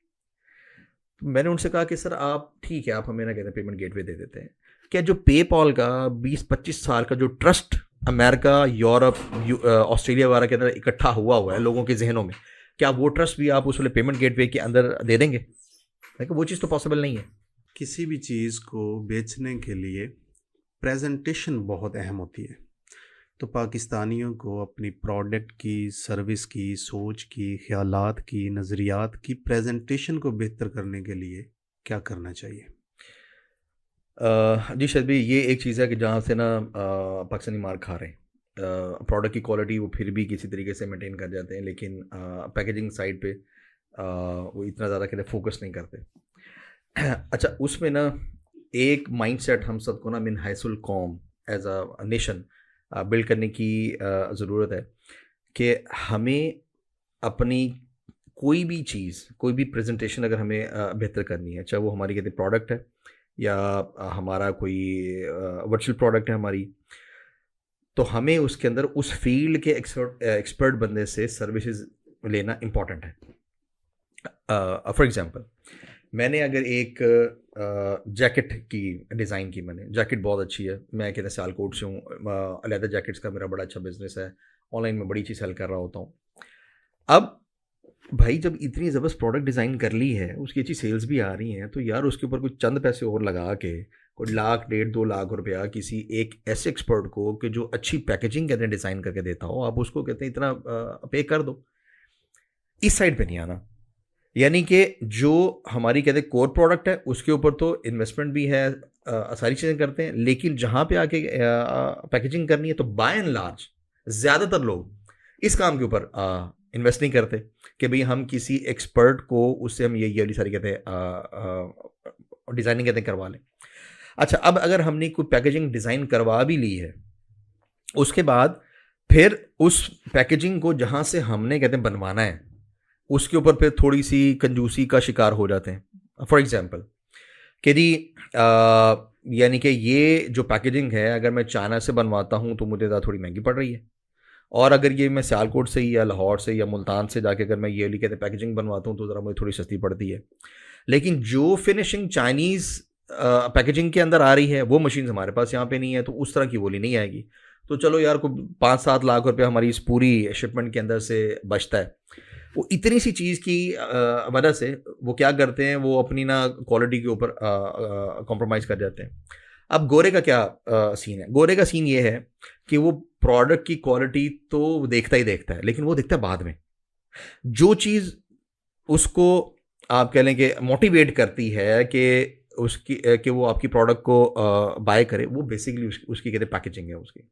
तो मैंने उनसे कहा कि सर आप ठीक है, आप हमें ना कहते हैं पेमेंट गेटवे दे देते हैं, क्या जो पेपॉल का 20-25 साल का जो ट्रस्ट अमेरिका, यूरोप, ऑस्ट्रेलिया वगैरह के अंदर इकट्ठा हुआ है लोगों के जहनों में, क्या वो ट्रस्ट भी आप उस वाले पेमेंट गेटवे के अंदर दे देंगे? लेकिन वो चीज़ तो पॉसिबल नहीं है। किसी भी चीज़ को बेचने के लिए प्रेजेंटेशन बहुत अहम होती है। तो पाकिस्तानियों को अपनी प्रोडक्ट की, सर्विस की, सोच की, ख्यालात की, नज़रियात की प्रेजेंटेशन को बेहतर करने के लिए क्या करना चाहिए? जी शायद भी ये एक चीज़ है कि जहाँ से ना पाकिस्तानी मार खा रहे हैं। प्रोडक्ट की क्वालिटी वो फिर भी किसी तरीके से मेंटेन कर जाते हैं, लेकिन पैकेजिंग साइड पे वो इतना ज़्यादा कहते फोकस नहीं करते। अच्छा, उसमें ना एक माइंडसेट हम सबको ना मिन हैसुल कौम एज अ नेशन बिल्ड करने की ज़रूरत है कि हमें अपनी कोई भी चीज़, कोई भी प्रेजेंटेशन अगर हमें बेहतर करनी है, चाहे वो हमारी कहते प्रोडक्ट है या हमारा कोई वर्चुअल प्रोडक्ट है हमारी, तो हमें उसके अंदर उस फील्ड के एक्सपर्ट बंदे से सर्विसेज लेना इम्पॉर्टेंट है। फॉर एग्जांपल, मैंने अगर एक जैकेट की डिज़ाइन की, मैंने जैकेट बहुत अच्छी है, मैं कहते सियालकोट से हूँ, लेदर जैकेट्स का मेरा बड़ा अच्छा बिजनेस है, ऑनलाइन में बड़ी चीज़ सेल कर रहा होता हूँ। अब भाई जब इतनी ज़बरदस्त प्रोडक्ट डिज़ाइन कर ली है, उसकी अच्छी सेल्स भी आ रही हैं, तो यार उसके ऊपर कुछ चंद पैसे और लगा के कोई 1,00,000, 1.5, 2 लाख रुपया किसी एक ऐसे एक्सपर्ट को कि जो अच्छी पैकेजिंग कहते हैं डिज़ाइन करके देता हो, आप उसको कहते हैं इतना पे कर दो। इस साइड पे नहीं आना, यानी कि जो हमारी कहते हैं कोर प्रोडक्ट है उसके ऊपर तो इन्वेस्टमेंट भी है, सारी चीज़ें करते हैं, लेकिन जहाँ पे आके पैकेजिंग करनी है तो बाय एंड लार्ज ज़्यादातर लोग इस काम के ऊपर इन्वेस्ट नहीं करते कि भाई हम किसी एक्सपर्ट को उससे हम ये वाली सारी कहते हैं डिज़ाइनिंग कहते हैं करवा लें। अच्छा, अब अगर हमने कोई पैकेजिंग डिज़ाइन करवा भी ली है, उसके बाद फिर उस पैकेजिंग को जहाँ से हमने कहते हैं बनवाना है उसके ऊपर फिर थोड़ी सी कंजूसी का शिकार हो जाते हैं। फॉर एग्जांपल कि जी यानी कि ये जो पैकेजिंग है अगर मैं चाइना से बनवाता हूँ तो मुझे ज़्यादा थोड़ी महंगी पड़ रही है, और अगर ये मैं सियालकोट से या लाहौर से या मुल्तान से जाके अगर मैं ये वाली कहते हैं पैकेजिंग बनवाता हूँ तो ज़रा मुझे थोड़ी सस्ती पड़ती है। लेकिन जो फिनिशिंग चाइनीज़ पैकेजिंग के अंदर आ रही है वो मशीन हमारे पास यहाँ पे नहीं है, तो उस तरह की बोली नहीं आएगी। तो चलो यार, को 5-7 लाख रुपये हमारी इस पूरी शिपमेंट के अंदर से बचता है। वो इतनी सी चीज़ की वजह से वो क्या करते हैं, वो अपनी ना क्वालिटी के ऊपर कॉम्प्रोमाइज़ कर जाते हैं। अब गोरे का क्या सीन है? गोरे का सीन ये है कि वो प्रोडक्ट की क्वालिटी तो देखता ही देखता है, लेकिन वो देखता है बाद में। जो चीज़ उसको आप कह लें कि मोटिवेट करती है कि उसकी कि वो आपकी प्रोडक्ट को बाय करे, वो बेसिकली उसकी कहते हैं पैकेजिंग है उसकी।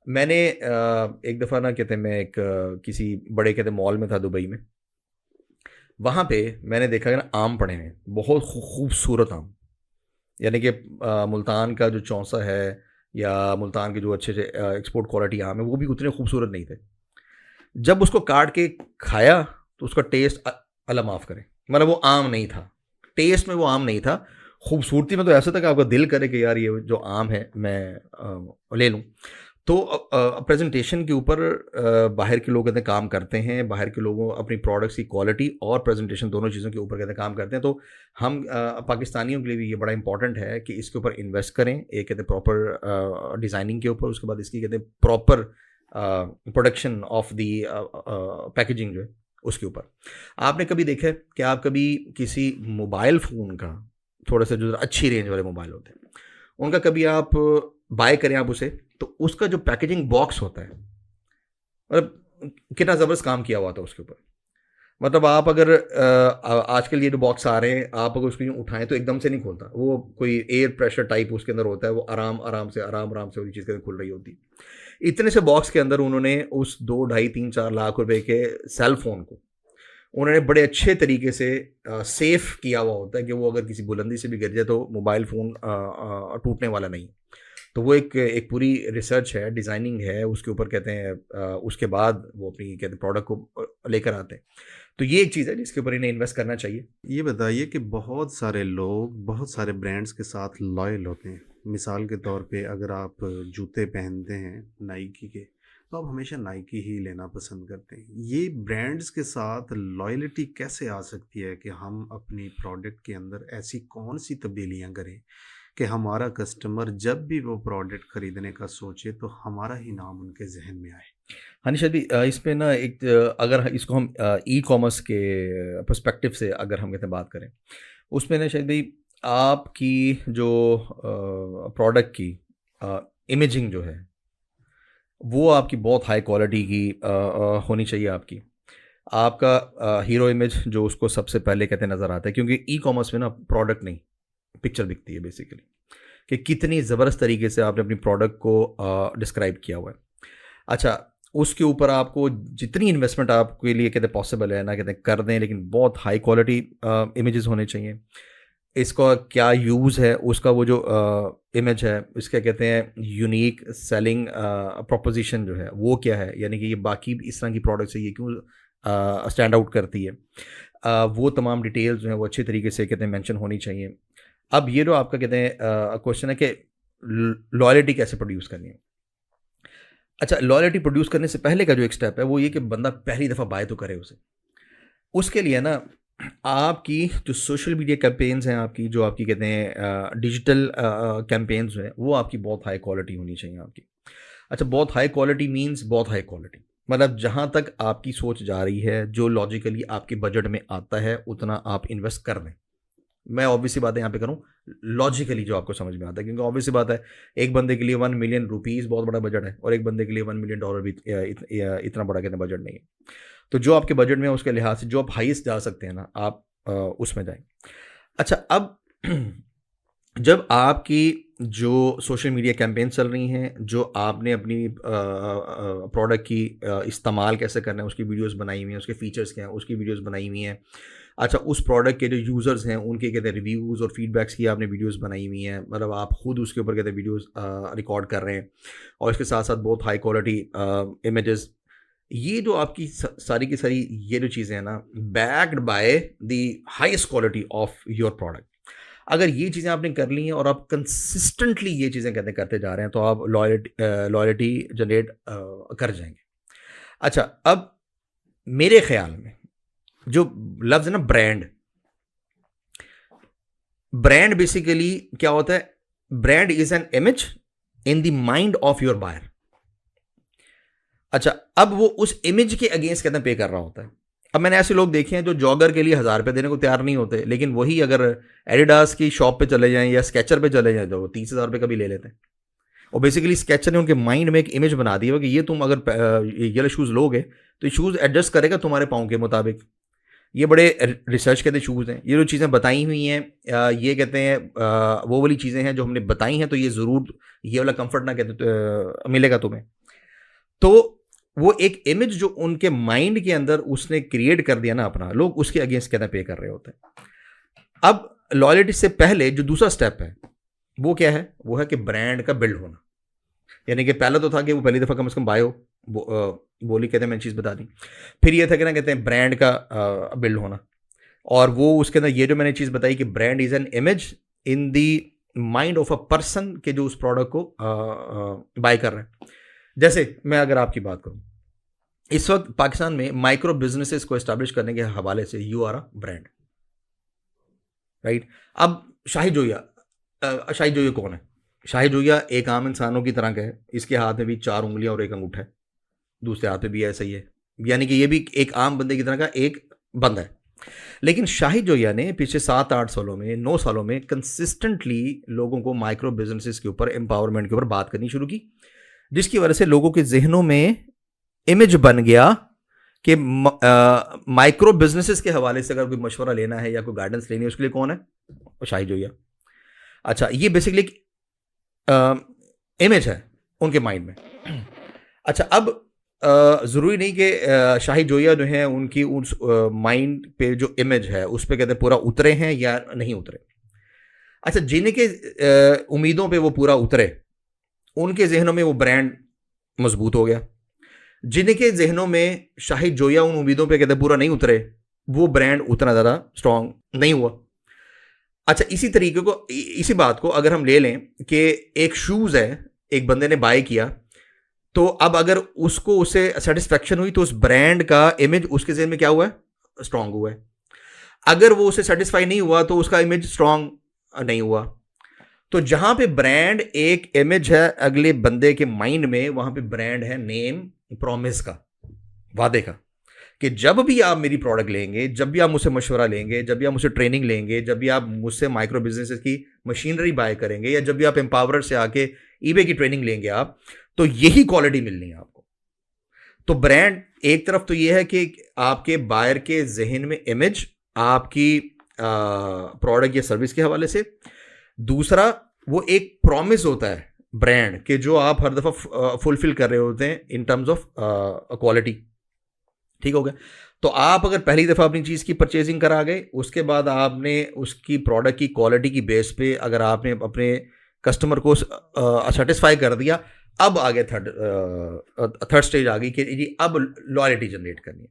मैंने एक दफ़ा ना कहते हैं मैं एक किसी बड़े कहते मॉल में था दुबई में, वहाँ पे मैंने देखा कि ना आम पड़े हैं, बहुत खूबसूरत आम, यानी कि मुल्तान का जो चौंसा है या मुल्तान के जो अच्छे से एक्सपोर्ट क्वालिटी आम है वो भी उतने खूबसूरत नहीं थे। जब उसको काट के खाया तो उसका टेस्ट अल्लाह माफ़ करे, मतलब वो आम नहीं था, टेस्ट में वो आम नहीं था, खूबसूरती में तो ऐसा था कि आपका दिल करे कि यार ये जो आम है मैं ले लूँ। तो प्रेजेंटेशन के ऊपर बाहर के लोग कहते हैं काम करते हैं, बाहर के लोगों अपनी प्रोडक्ट्स की क्वालिटी और प्रेजेंटेशन दोनों चीज़ों के ऊपर कहते हैं काम करते हैं। तो हम पाकिस्तानियों के लिए भी ये बड़ा इंपॉर्टेंट है कि इसके ऊपर इन्वेस्ट करें, एक कहते हैं प्रॉपर डिज़ाइनिंग के ऊपर, उसके बाद इसकी कहते हैं proper production of the packaging जो है उसके ऊपर। आपने कभी देखा है कि आप कभी किसी मोबाइल फ़ोन का, थोड़ा सा जो अच्छी रेंज वाले मोबाइल होते हैं उनका कभी आप बाय करें आप उसे, तो उसका जो पैकेजिंग बॉक्स होता है, मतलब कितना ज़बरदस्त काम किया हुआ था उसके ऊपर। मतलब आप अगर आजकल ये जो बॉक्स आ रहे हैं, आप अगर उसको यूँ उठाएं तो एकदम से नहीं खुलता, वो कोई एयर प्रेशर टाइप उसके अंदर होता है, वो आराम आराम से वो चीज़ के अंदर खुल रही होती है। इतने से बॉक्स के अंदर उन्होंने उस 2, ढाई, 3, 4 लाख रुपए के सेल फोन को उन्होंने बड़े अच्छे तरीके से सेफ किया हुआ होता है कि वो अगर किसी बुलंदी से भी गिर जाए तो मोबाइल फ़ोन टूटने वाला नहीं। तो वो एक पूरी रिसर्च है, डिज़ाइनिंग है उसके ऊपर कहते हैं, उसके बाद वो अपनी कहते हैं प्रोडक्ट को लेकर आते हैं। तो ये एक चीज़ है जिसके ऊपर इन्हें इन्वेस्ट करना चाहिए। ये बताइए कि बहुत सारे लोग बहुत सारे ब्रांड्स के साथ लॉयल होते हैं। मिसाल के तौर पे अगर आप जूते पहनते हैं नाइकी के, तो आप हमेशा नाइकी ही लेना पसंद करते हैं। ये ब्रांड्स के साथ लॉयल्टी कैसे आ सकती है कि हम अपनी प्रोडक्ट के अंदर ऐसी कौन सी तब्दीलियां करें कि हमारा कस्टमर जब भी वो प्रोडक्ट ख़रीदने का सोचे तो हमारा ही नाम उनके जहन में आए। हाँ निशाद भी, इस पे ना एक अगर इसको हम ई कॉमर्स के पर्सपेक्टिव से अगर हम कहते हैं बात करें, उसमें ना शायद भाई आपकी जो प्रोडक्ट की इमेजिंग जो है वो आपकी बहुत हाई क्वालिटी की होनी चाहिए। आपका हीरो इमेज जो उसको सबसे पहले कहते नज़र आता है, क्योंकि ई कॉमर्स में ना प्रोडक्ट नहीं पिक्चर दिखती है बेसिकली, कि कितनी ज़बरदस्त तरीके से आपने अपनी प्रोडक्ट को डिस्क्राइब किया हुआ है। अच्छा, उसके ऊपर आपको जितनी इन्वेस्टमेंट आपके लिए कहते पॉसिबल है ना कहते कर दें, लेकिन बहुत हाई क्वालिटी इमेजेस होने चाहिए। इसका क्या यूज़ है, उसका वो जो इमेज है, इसका कहते हैं यूनिक सेलिंग प्रोपोजिशन जो है वो क्या है, यानी कि ये बाकी इस तरह की प्रोडक्ट से ये क्यों स्टैंड आउट करती है, वो तमाम डिटेल्स जो हैं वो अच्छे तरीके से कहते हैं मेंशन होनी चाहिए। अब ये जो आपका कहते हैं क्वेश्चन है कि लॉयल्टी कैसे प्रोड्यूस करनी है। अच्छा, लॉयल्टी प्रोड्यूस करने से पहले का जो एक स्टेप है वो ये कि बंदा पहली दफ़ा बाय तो करे उसे। उसके लिए ना आपकी जो सोशल मीडिया कैंपेन्स हैं, आपकी जो आपकी कहते हैं डिजिटल कैंपेन्स हैं, वो आपकी बहुत हाई क्वालिटी होनी चाहिए आपकी। अच्छा, बहुत हाई क्वालिटी मींस बहुत हाई क्वालिटी, मतलब जहाँ तक आपकी सोच जा रही है, जो लॉजिकली आपके बजट में आता है उतना आप इन्वेस्ट कर दें। मैं ऑब्वियसली बात है यहाँ पे करूँ लॉजिकली जो आपको समझ में आता है, क्योंकि ऑब्वियसली बात है एक बंदे के लिए 1 मिलियन रुपीज़ बहुत बड़ा बजट है और एक बंदे के लिए $1 मिलियन भी इतना बड़ा कहते हैं बजट नहीं है। तो जो आपके बजट में है उसके लिहाज से जो आप हाईएस्ट जा सकते हैं ना, आप उसमें जाएं। अच्छा, अब जब आपकी जो सोशल मीडिया कैंपेन चल रही हैं, जो आपने अपनी प्रोडक्ट की इस्तेमाल कैसे करना है उसकी वीडियोस बनाई हुई हैं, उसके फीचर्स क्या हैं उसकी वीडियोस बनाई हुई हैं। अच्छा, उस प्रोडक्ट के जो यूज़र्स हैं उनके कहते हैं रिव्यूज़ और फीडबैक्स की आपने वीडियोस बनाई हुई हैं, मतलब आप खुद उसके ऊपर कहते हैं वीडियोस रिकॉर्ड कर रहे हैं, और इसके साथ साथ बहुत हाई क्वालिटी इमेजेस। ये जो आपकी सारी की सारी ये जो चीज़ें हैं ना, backed by the highest quality of your product, अगर ये चीज़ें आपने कर ली हैं और आप कंसिस्टेंटली ये चीज़ें कहते करते जा रहे हैं तो आप लॉयल्टी जनरेट कर जाएंगे। अच्छा, अब मेरे ख्याल में जो लफ्ज़ है ना ब्रांड बेसिकली क्या होता है, brand is an image in the mind of your buyer. अच्छा, अब वो उस इमेज के अगेंस्ट कहते हैं पे कर रहा होता है। अब मैंने ऐसे लोग देखे हैं जो जॉगर के लिए 1000 रुपये देने को तैयार नहीं होते, लेकिन वही अगर एडिडास की शॉप पे चले जाएं या स्केचर पे चले जाएं तो वो 30,000 रुपये का भी ले लेते हैं। और बेसिकली स्केचर ने उनके माइंड में एक इमेज बना दी है कि ये तुम अगर ये शूज़ लोगे तो ये शूज़ एडजस्ट करेगा तुम्हारे पाँव के मुताबिक। ये बड़े रिसर्च कहते शूज़ हैं, ये जो चीज़ें बताई हुई हैं, ये कहते हैं वो वाली चीज़ें हैं जो हमने बताई हैं, तो ये ज़रूर ये वाला कंफर्ट ना कहते मिलेगा तुम्हें। तो वो एक इमेज जो उनके माइंड के अंदर उसने क्रिएट कर दिया ना अपना, लोग उसके अगेंस्ट कहते हैं पे कर रहे होते हैं। अब लॉयल्टी से पहले जो दूसरा स्टेप है वो क्या है, वो है कि ब्रांड का बिल्ड होना। यानी कि पहला तो था कि वो पहली दफ़ा कम से कम बायो बोली कहते हैं मैंने चीज़ बता दी, फिर ये था कि ना कहते हैं ब्रांड का बिल्ड होना, और वो उसके अंदर ये जो मैंने चीज़ बताई कि brand is an image in the mind of a person के जो उस प्रोडक्ट को बाय कर रहे हैं। जैसे मैं अगर आपकी बात करूं, इस वक्त पाकिस्तान में माइक्रो बिजनेसेस को एस्टैब्लिश करने के हवाले से you are a brand, right. अब शाहिद जोया कौन है? शाहिद जोया एक आम इंसानों की तरह का है, इसके हाथ में भी 4 उंगलियां और एक अंगूठा है, दूसरे हाथ में भी ऐसा ही है, यानी कि ये भी एक आम बंदे की तरह का एक बंदा है। लेकिन शाहिद जोया ने पिछले 7-8 सालों में, 9 सालों में कंसिस्टेंटली लोगों को माइक्रो बिजनेसेस के ऊपर, एम्पावरमेंट के ऊपर बात करनी शुरू की, जिसकी वजह से लोगों के जहनों में इमेज बन गया कि माइक्रो बिजनेसेस के हवाले से अगर कोई मशवरा लेना है या कोई गाइडेंस लेनी है, उसके लिए कौन है? शाहिद जोया। अच्छा, ये बेसिकली एक इमेज है उनके माइंड में। अच्छा, अब ज़रूरी नहीं कि शाहिद जोया जो है उनकी उस माइंड पे जो इमेज है उस पर कहते हैं पूरा उतरे हैं या नहीं उतरे। अच्छा, जिनके उम्मीदों पे वो पूरा उतरे, उनके जहनों में वो ब्रांड मजबूत हो गया। जिनके जहनों में शाहिद जोया उन उम्मीदों पे कहते पूरा नहीं उतरे, वो ब्रांड उतना ज़्यादा स्ट्रांग नहीं हुआ। अच्छा, इसी तरीके को, इसी बात को अगर हम ले लें कि एक शूज़ है, एक बंदे ने बाय किया, तो अब अगर उससे सेटिस्फेक्शन हुई तो उस ब्रांड का इमेज उसके जहन में क्या हुआ है? स्ट्रांग हुआ है। अगर वो उसे सेटिस्फाई नहीं हुआ तो उसका इमेज स्ट्रांग नहीं हुआ। तो जहां पे ब्रांड एक इमेज है अगले बंदे के माइंड में, वहां पे ब्रांड है नेम, प्रॉमिस का, वादे का, कि जब भी आप मेरी प्रोडक्ट लेंगे, जब भी आप मुझसे मशवरा लेंगे, जब भी आप मुझसे ट्रेनिंग लेंगे, जब भी आप मुझसे माइक्रो बिजनेसेस की मशीनरी बाय करेंगे, या जब भी आप एम्पावरर से आके ईबे की ट्रेनिंग लेंगे आप, तो यही क्वालिटी मिलनी है आपको। तो ब्रांड एक तरफ तो ये है कि आपके बायर के जहन में इमेज आपकी प्रोडक्ट या सर्विस के हवाले से, दूसरा वो एक प्रॉमिस होता है ब्रांड के जो आप हर दफ़ा फुलफिल कर रहे होते हैं इन टर्म्स ऑफ क्वालिटी। ठीक हो गया? तो आप अगर पहली दफ़ा अपनी चीज़ की परचेजिंग करा गए, उसके बाद आपने उसकी प्रोडक्ट की क्वालिटी की बेस पे अगर आपने अपने कस्टमर को सेटिस्फाई कर दिया, अब आगे थर्ड स्टेज आ गई कि जी अब लॉयल्टी जनरेट करनी है।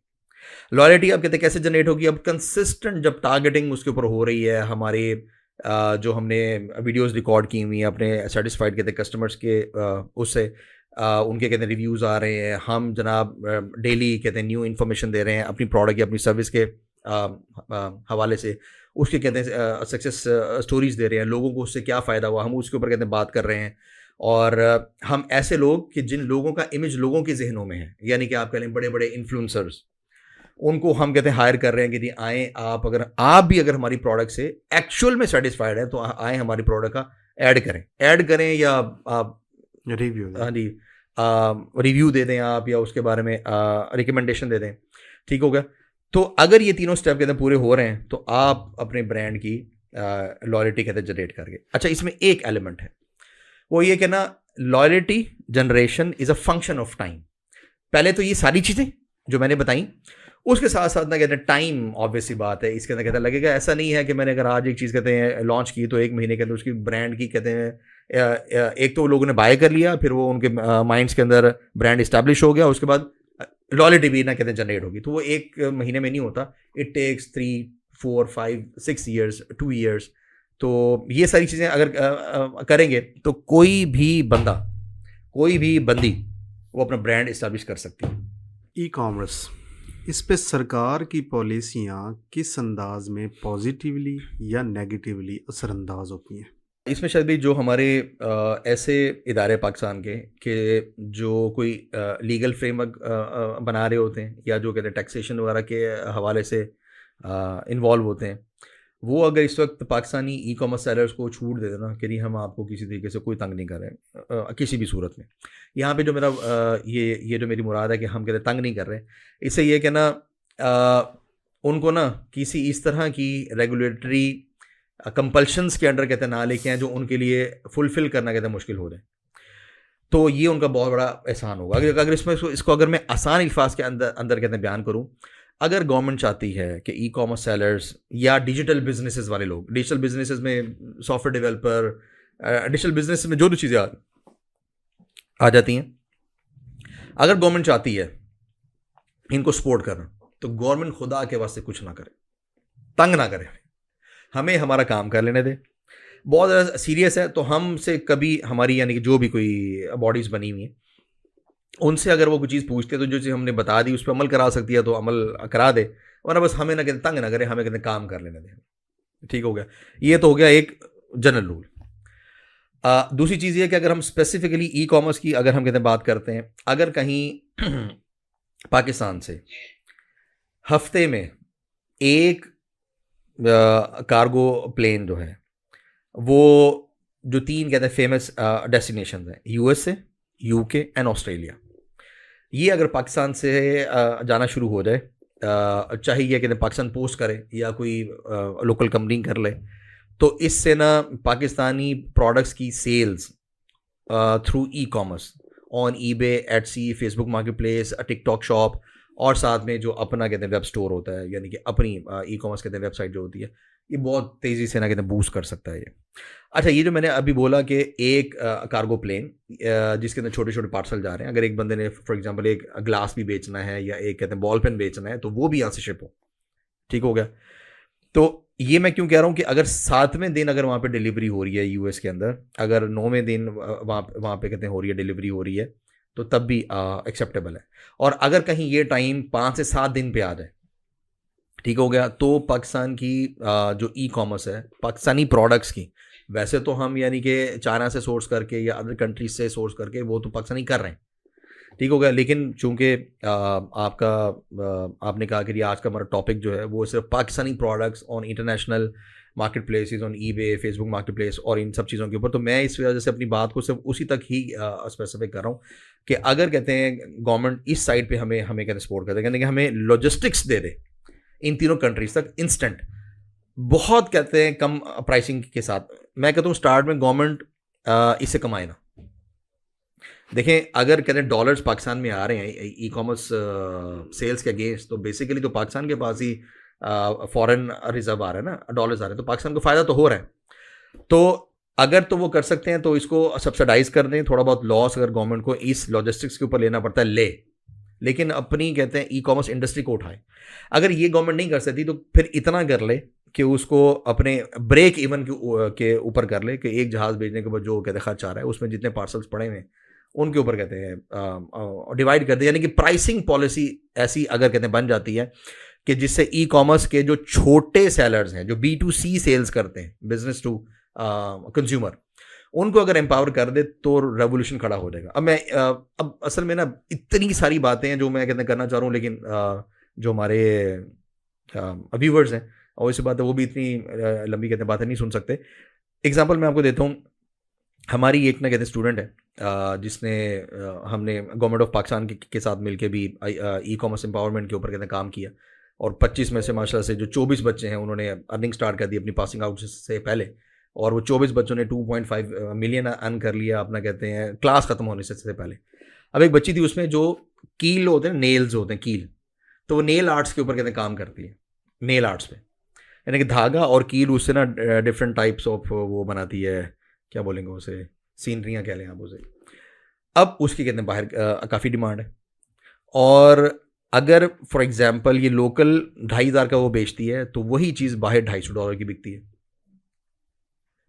लॉयल्टी अब कहते कैसे जनरेट होगी? अब कंसिस्टेंट जब टारगेटिंग उसके ऊपर हो रही है, हमारे जो हमने वीडियोस रिकॉर्ड की हुई हैं अपने सेटिस्फाइड कहते कस्टमर्स के उससे उनके कहते हैं रिव्यूज़ आ रहे हैं, हम जनाब डेली कहते हैं न्यू इन्फॉर्मेशन दे रहे हैं अपनी प्रोडक्ट या अपनी सर्विस के हवाले से, उसके कहते हैं सक्सेस स्टोरीज दे रहे हैं, लोगों को उससे क्या फ़ायदा हुआ हम उसके ऊपर कहते हैं बात कर रहे हैं। और हम ऐसे लोग कि जिन लोगों का इमेज लोगों के जहनों में है, यानी कि आप कह लें बड़े बड़े इन्फ्लुएंसर्स, उनको हम कहते हैं हायर कर रहे हैं कि आएँ आप भी अगर हमारी प्रोडक्ट से एक्चुअल में सेटिस्फाइड है तो आएँ हमारी प्रोडक्ट का ऐड करें या आप रिव्यू, हाँ जी, रिव्यू दे दें आप, या उसके बारे में रिकमेंडेशन दे दें। ठीक हो गया? तो अगर ये तीनों स्टेप कहते हैं पूरे हो रहे हैं तो आप अपने ब्रांड की लॉयल्टी कहते हैं जनरेट करके। अच्छा, इसमें एक एलिमेंट है, वो ये कि ना loyalty generation is a function of time. पहले तो ये सारी चीज़ें जो मैंने बताई, उसके साथ साथ ना कहते हैं टाइम, ऑब्वियस सी बात है, इसके अंदर कहते हैं लगेगा। ऐसा नहीं है कि मैंने अगर आज एक चीज़ कहते हैं लॉन्च की तो 1 महीने के अंदर उसकी ब्रांड की कहते हैं एक तो लोगों ने बाय कर लिया, फिर वो उनके माइंड्स के अंदर ब्रांड इस्टेब्लिश हो गया, उसके बाद लॉयल्टी भी ना कहते हैं जनरेट होगी। तो वो 1 महीने में नहीं होता, इट टेक्स 3, 4, 5, 6 ईयर्स, 2 ईयर्स। तो ये सारी चीज़ें अगर करेंगे तो कोई भी बंदा, कोई भी बंदी वो अपना ब्रांड इस्टेब्लिश कर सकती है। ई कॉमर्स, इस पे सरकार की पॉलिसियाँ किस अंदाज में पॉजिटिवली या नेगेटिवली असरअंदाज होती हैं? इसमें शायद भी जो हमारे ऐसे इदारे पाकिस्तान के जो कोई लीगल फ्रेमवर्क बना रहे होते हैं, या जो कहते हैं टैक्सेशन वगैरह के हवाले से इन्वॉल्व होते हैं, वो अगर इस वक्त पाकिस्तानी ई कॉमर्स सेलर्स को छूट दे देना कि नहीं हम आपको किसी तरीके से कोई तंग नहीं कर रहे किसी भी सूरत में। यहाँ पे जो मेरा ये जो मेरी मुराद है कि हम कहते तंग नहीं कर रहे, इससे ये कि ना उनको ना किसी इस तरह की रेगुलेटरी कंपल्शंस के अंडर कहते हैं ना लेके आए जो उनके लिए फुलफिल करना कहते हैं मुश्किल हो रहे हैं। तो ये उनका बहुत बड़ा एहसान होगा। अगर इसको अगर मैं आसान अल्फाज के अंदर कहते हैं बयान करूँ, अगर गवर्नमेंट चाहती है कि ई कॉमर्स सेलर्स या डिजिटल बिजनेसेस वाले लोग, डिजिटल बिजनेसेस में सॉफ्टवेयर डेवलपर, डिजिटल बिजनेस में जो चीज़ें आ जाती हैं, अगर गवर्नमेंट चाहती है इनको सपोर्ट करना, तो गवर्नमेंट खुदा के वास्ते कुछ ना करे, तंग ना करे, हमें हमारा काम कर लेने दे। बहुत ज़्यादा सीरियस है तो हमसे कभी हमारी यानी कि जो भी कोई बॉडीज़ बनी हुई हैं, उनसे अगर वो कोई चीज़ पूछते हैं तो जो चीज़ हमने बता दी उस पर अमल करा सकती है तो अमल करा दे, वरना बस हमें ना कहते तंग ना करें, हमें कहते काम कर लेने दें। ठीक हो गया, ये तो हो गया एक जनरल रूल। दूसरी चीज़ ये कि अगर हम स्पेसिफिकली ई कॉमर्स की अगर हम कहते हैं बात करते हैं, अगर कहीं पाकिस्तान से हफ्ते में एक कार्गो प्लेन जो है वो जो 3 कहते हैं फेमस डेस्टिनेशन हैं, यूएसए, यूके एंड ऑस्ट्रेलिया, ये अगर पाकिस्तान से जाना शुरू हो जाए, चाहे ये कहते हैं पाकिस्तान पोस्ट करे या कोई लोकल कंपनी कर ले, तो इससे ना पाकिस्तानी प्रोडक्ट्स की sales through e commerce on eBay, Etsy, Facebook marketplace, TikTok shop और साथ में जो अपना कहते हैं वेब स्टोर होता है, यानी कि अपनी ई कॉमर्स कहते हैं वेबसाइट जो होती है, ये बहुत तेज़ी से ना कहते हैं बूस्ट कर सकता है ये। अच्छा, ये जो मैंने अभी बोला कि एक कार्गो प्लेन जिसके अंदर छोटे छोटे पार्सल जा रहे हैं, अगर एक बंदे ने फॉर एग्जांपल एक ग्लास भी बेचना है या एक कहते हैं बॉल पेन बेचना है तो वो भी यहाँ से शिप हो। ठीक हो गया, तो ये मैं क्यों कह रहा हूँ कि अगर 7वें दिन अगर वहाँ पे डिलीवरी हो रही है यूएस के अंदर, अगर 9वें दिन वहाँ पे कहते हैं हो रही है डिलीवरी हो रही है, तो तब भी एक्सेप्टेबल है। और अगर कहीं ये टाइम 5 से 7 दिन पे आ जाए, ठीक हो गया, तो पाकिस्तान की जो ई कॉमर्स है पाकिस्तानी प्रोडक्ट्स की, वैसे तो हम यानी कि चाइना से सोर्स करके या अदर कंट्रीज से सोर्स करके वो तो पाकिस्तानी कर रहे हैं, ठीक हो गया, लेकिन चूंकि आपने कहा कि आज का हमारा टॉपिक जो है वो सिर्फ Pakistani products on international market places, on eBay, Facebook marketplace और इन सब चीज़ों के ऊपर, तो मैं इस वजह से अपनी बात को सिर्फ उसी तक ही स्पेसिफिक कर रहा हूँ कि अगर कहते हैं गवर्नमेंट इस साइड पे हमें कहते हैं सपोर्ट करते हैं, कहते हैं कि हमें लॉजिस्टिक्स दे दे इन तीनों कंट्रीज तक इंस्टेंट, बहुत कहते हैं कम प्राइसिंग के साथ, मैं कहता हूँ स्टार्ट में गवर्नमेंट इससे कमाए ना। देखें, अगर कहते हैं डॉलर्स पाकिस्तान में आ रहे हैं ई कॉमर्स सेल्स के अगेंस्ट, तो बेसिकली तो पाकिस्तान के पास ही फॉरेन रिजर्व आ रहा है ना, डॉलर्स आ रहे हैं, तो पाकिस्तान को फ़ायदा तो हो रहा है। तो अगर तो वो कर सकते हैं तो इसको सब्सिडाइज कर दें, थोड़ा बहुत लॉस अगर गवर्नमेंट को इस लॉजिस्टिक्स के ऊपर लेना पड़ता है लेकिन अपनी कहते हैं ई कॉमर्स इंडस्ट्री को उठाए। अगर ये गवर्नमेंट नहीं कर सकती तो फिर इतना कर ले कि उसको अपने ब्रेक इवन के ऊपर कर ले कि एक जहाज़ भेजने के बाद जो कहते हैं खर्च आ रहा है उसमें जितने पार्सल्स पड़े हुए हैं उनके ऊपर कहते हैं डिवाइड कर दे, यानी कि प्राइसिंग पॉलिसी ऐसी अगर कहते हैं बन जाती है कि जिससे ई कॉमर्स के जो छोटे सेलर्स हैं जो B2C सेल्स करते हैं, बिजनेस टू कंज्यूमर, उनको अगर एम्पावर कर दे तो रेवोल्यूशन खड़ा हो जाएगा। अब असल में ना इतनी सारी बातें हैं जो मैं कहते करना चाह रहा हूँ, लेकिन जो हमारे व्यूवर्स हैं और इसी बात है वो भी इतनी लंबी कहते हैं बातें नहीं सुन सकते। एग्जांपल मैं आपको देता हूँ, हमारी एक ना कहते स्टूडेंट है जिसने हमने गवर्नमेंट ऑफ पाकिस्तान के साथ मिलके भी ई कॉमर्स एम्पावरमेंट के ऊपर कहते हैं काम किया, और 25 में से माशाल्लाह से जो 24 बच्चे हैं उन्होंने अर्निंग स्टार्ट कर दी अपनी पासिंग आउट से पहले, और वो 24 बच्चों ने 2.5 मिलियन अर्न कर लिया अपना कहते हैं क्लास ख़त्म होने से पहले। अब एक बच्ची थी उसमें जो कील होते हैं, नेल्स होते हैं कील, तो वो नेल आर्ट्स के ऊपर कहते हैं काम करती है, नेल आर्ट्स पे, यानी कि धागा और कील उससे ना डिफरेंट टाइप्स ऑफ वो बनाती है, क्या बोलेंगे उसे, सीनरियाँ कह लें आप उसे। अब उसकी कहते हैं बाहर काफ़ी डिमांड है, और अगर फॉर एग्जांपल ये लोकल 2,500 का वो बेचती है तो वही चीज़ बाहर $250 की बिकती है,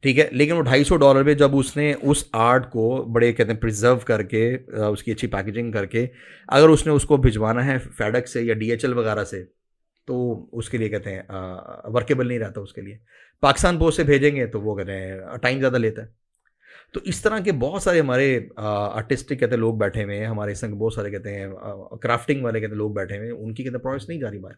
ठीक है, लेकिन वो $250 पे जब उसने उस आर्ट को बड़े कहते हैं प्रिजर्व करके उसकी अच्छी पैकेजिंग करके अगर उसने उसको भिजवाना है फेडेक्स से या DHL वगैरह से, तो उसके लिए कहते हैं वर्केबल नहीं रहता उसके लिए। पाकिस्तान पोस्ट से भेजेंगे तो वो कहते हैं टाइम ज़्यादा लेता है। तो इस तरह के बहुत सारे हमारे आर्टिस्टिक कहते हैं लोग बैठे हुए हैं, हमारे संग बहुत सारे कहते हैं क्राफ्टिंग वाले कहते हैं लोग बैठे हुए हैं, उनकी कहते हैं प्रोडक्ट्स नहीं जा रही बाहर,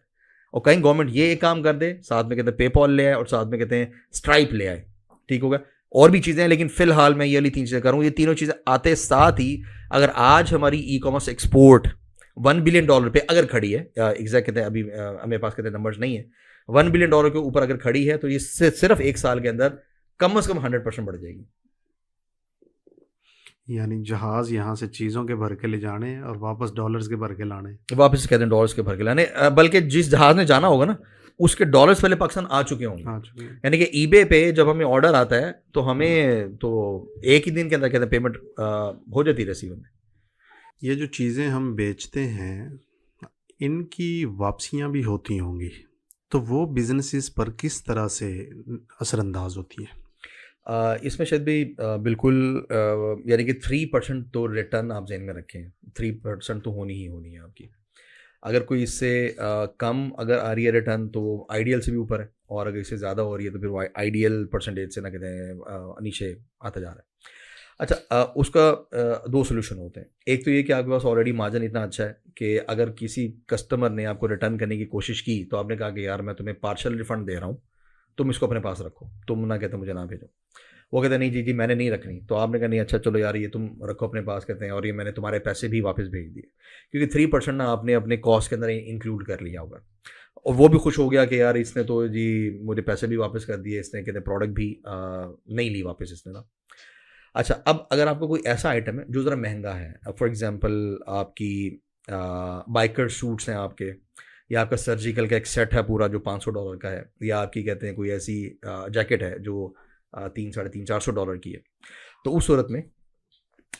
और कहीं गवर्नमेंट ये एक काम कर दे, साथ में कहते हैं पेपॉल ले आए और साथ में कहते हैं स्ट्राइप ले आए, ठीक होगा, और भी चीज़ें हैं, लेकिन फिलहाल मैं ये वाली 3 चीज़ें करूँ। ये तीनों चीज़ें आते साथ ही अगर आज हमारी ई कॉमर्स एक्सपोर्ट $1 बिलियन पे अगर खड़ी है, एग्जैक्ट कहते हैं अभी मेरे पास कहते हैं नंबर्स नहीं है, $1 बिलियन के ऊपर अगर खड़ी है तो ये सिर्फ 1 साल के अंदर कम से कम 100% बढ़ जाएगी। यानी जहाज यहाँ से चीज़ों के भर के ले जाने और वापस डॉलर्स के भर के लाने, वापस कहते हैं डॉलर्स के भर के लाने, बल्कि जिस जहाज ने जाना होगा ना उसके डॉलर्स पहले पाकिस्तान आ चुके होंगे, यानी कि ईबे पे जब हमें ऑर्डर आता है तो हमें तो एक ही दिन के अंदर कहते हैं पेमेंट हो जाती है रिसीवर में। ये जो चीज़ें हम बेचते हैं इनकी वापसियाँ भी होती होंगी, तो वो बिजनेसेस पर किस तरह से असरअंदाज होती है? इसमें शायद भी बिल्कुल यानी कि 3% तो रिटर्न आप जेन में रखें, 3% तो होनी ही होनी है आपकी। अगर कोई इससे कम अगर आ रही है रिटर्न तो आइडियल से भी ऊपर है, और अगर इससे ज़्यादा हो रही है तो फिर वो आइडियल परसेंटेज से ना कहते हैं नीचे आता जा रहा है। अच्छा, उसका दो सोल्यूशन होते हैं। एक तो ये कि आपके पास ऑलरेडी मार्जिन इतना अच्छा है कि अगर किसी कस्टमर ने आपको रिटर्न करने की कोशिश की तो आपने कहा कि यार मैं तुम्हें पार्शियल रिफंड दे रहा हूँ, तुम इसको अपने पास रखो, तुम ना कहते मुझे ना भेजो। वो कहते नहीं जी जी मैंने नहीं रखनी, तो आपने कहा नहीं अच्छा चलो यार ये तुम रखो अपने पास, कहते हैं और ये मैंने तुम्हारे पैसे भी वापस भेज दिए, क्योंकि 3% ना आपने अपने कॉस्ट के अंदर इंक्लूड कर लिया होगा। और वो भी खुश हो गया कि यार इसने तो जी मुझे पैसे भी वापस कर दिए, इसने कहते प्रोडक्ट भी नहीं ली वापस इसने ना। अच्छा, अब अगर आपको कोई ऐसा आइटम है जो ज़रा महंगा है, फॉर एग्जांपल आपकी बाइकर सूट्स हैं आपके, या आपका सर्जिकल का एक सेट है पूरा जो $500 का है, या आपकी कहते हैं कोई ऐसी जैकेट है जो 300-400 की है, तो उस सूरत में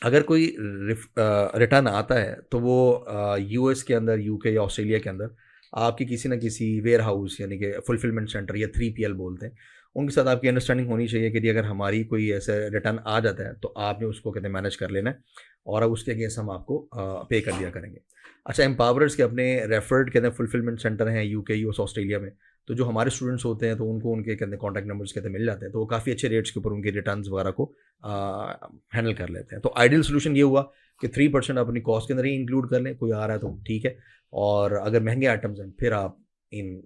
अगर कोई रिटर्न आता है तो वो यूएस के अंदर, यूके या ऑस्ट्रेलिया के अंदर आपकी किसी ना किसी वेयर हाउस यानी कि फुलफिलमेंट सेंटर या 3PL बोलते हैं, उनके साथ आपकी अंडरस्टैंडिंग होनी चाहिए कि अगर हमारी कोई ऐसे रिटर्न आ जाता है तो आपने उसको कहते हैं मैनेज कर लेना है, और अब उसके अगेंस्ट हम आपको पे कर दिया करेंगे। अच्छा, एम्पावर्स के अपने रेफर्ड कहते हैं फुलफिलमेंट सेंटर हैं यूके, यूएस, ऑस्ट्रेलिया में, तो जो हमारे स्टूडेंट्स होते हैं तो उनको उनके कहते हैं कॉन्टैक्ट नंबर्स कहते हैं मिल जाते हैं, तो वो काफ़ी अच्छे रेट्स के ऊपर उनके रिटर्न वगैरह को हैंडल कर लेते हैं। तो आइडियल सोल्यूशन ये हुआ कि 3% अपनी कॉस्ट के अंदर ही इंक्लूड कर लें, कोई आ रहा है तो ठीक है, और अगर महंगे आइटम्स हैं फिर आप इन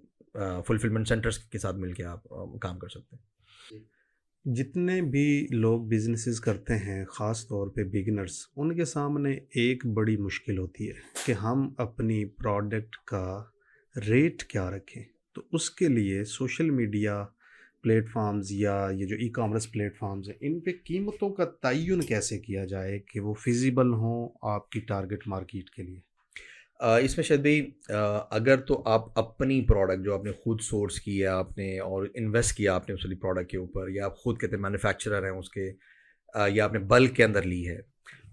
फुलफिलमेंट सेंटर्स के साथ मिलकर आप काम कर सकते हैं। जितने भी लोग बिजनेसेस करते हैं, ख़ास तौर पे बिगिनर्स, उनके सामने एक बड़ी मुश्किल होती है कि हम अपनी प्रोडक्ट का रेट क्या रखें। तो उसके लिए सोशल मीडिया प्लेटफॉर्म्स या ये जो ई कॉमर्स प्लेटफॉर्म्स हैं, इन पे कीमतों का तयन कैसे किया जाए कि वो फिजिबल हों आपकी टारगेट मार्केट के लिए। इसमें शायद भी अगर तो आप अपनी प्रोडक्ट जो आपने खुद सोर्स की है आपने और इन्वेस्ट किया आपने उस वाली प्रोडक्ट के ऊपर, या आप खुद कहते हैं मैन्युफैक्चरर हैं उसके, या आपने बल्क के अंदर ली है,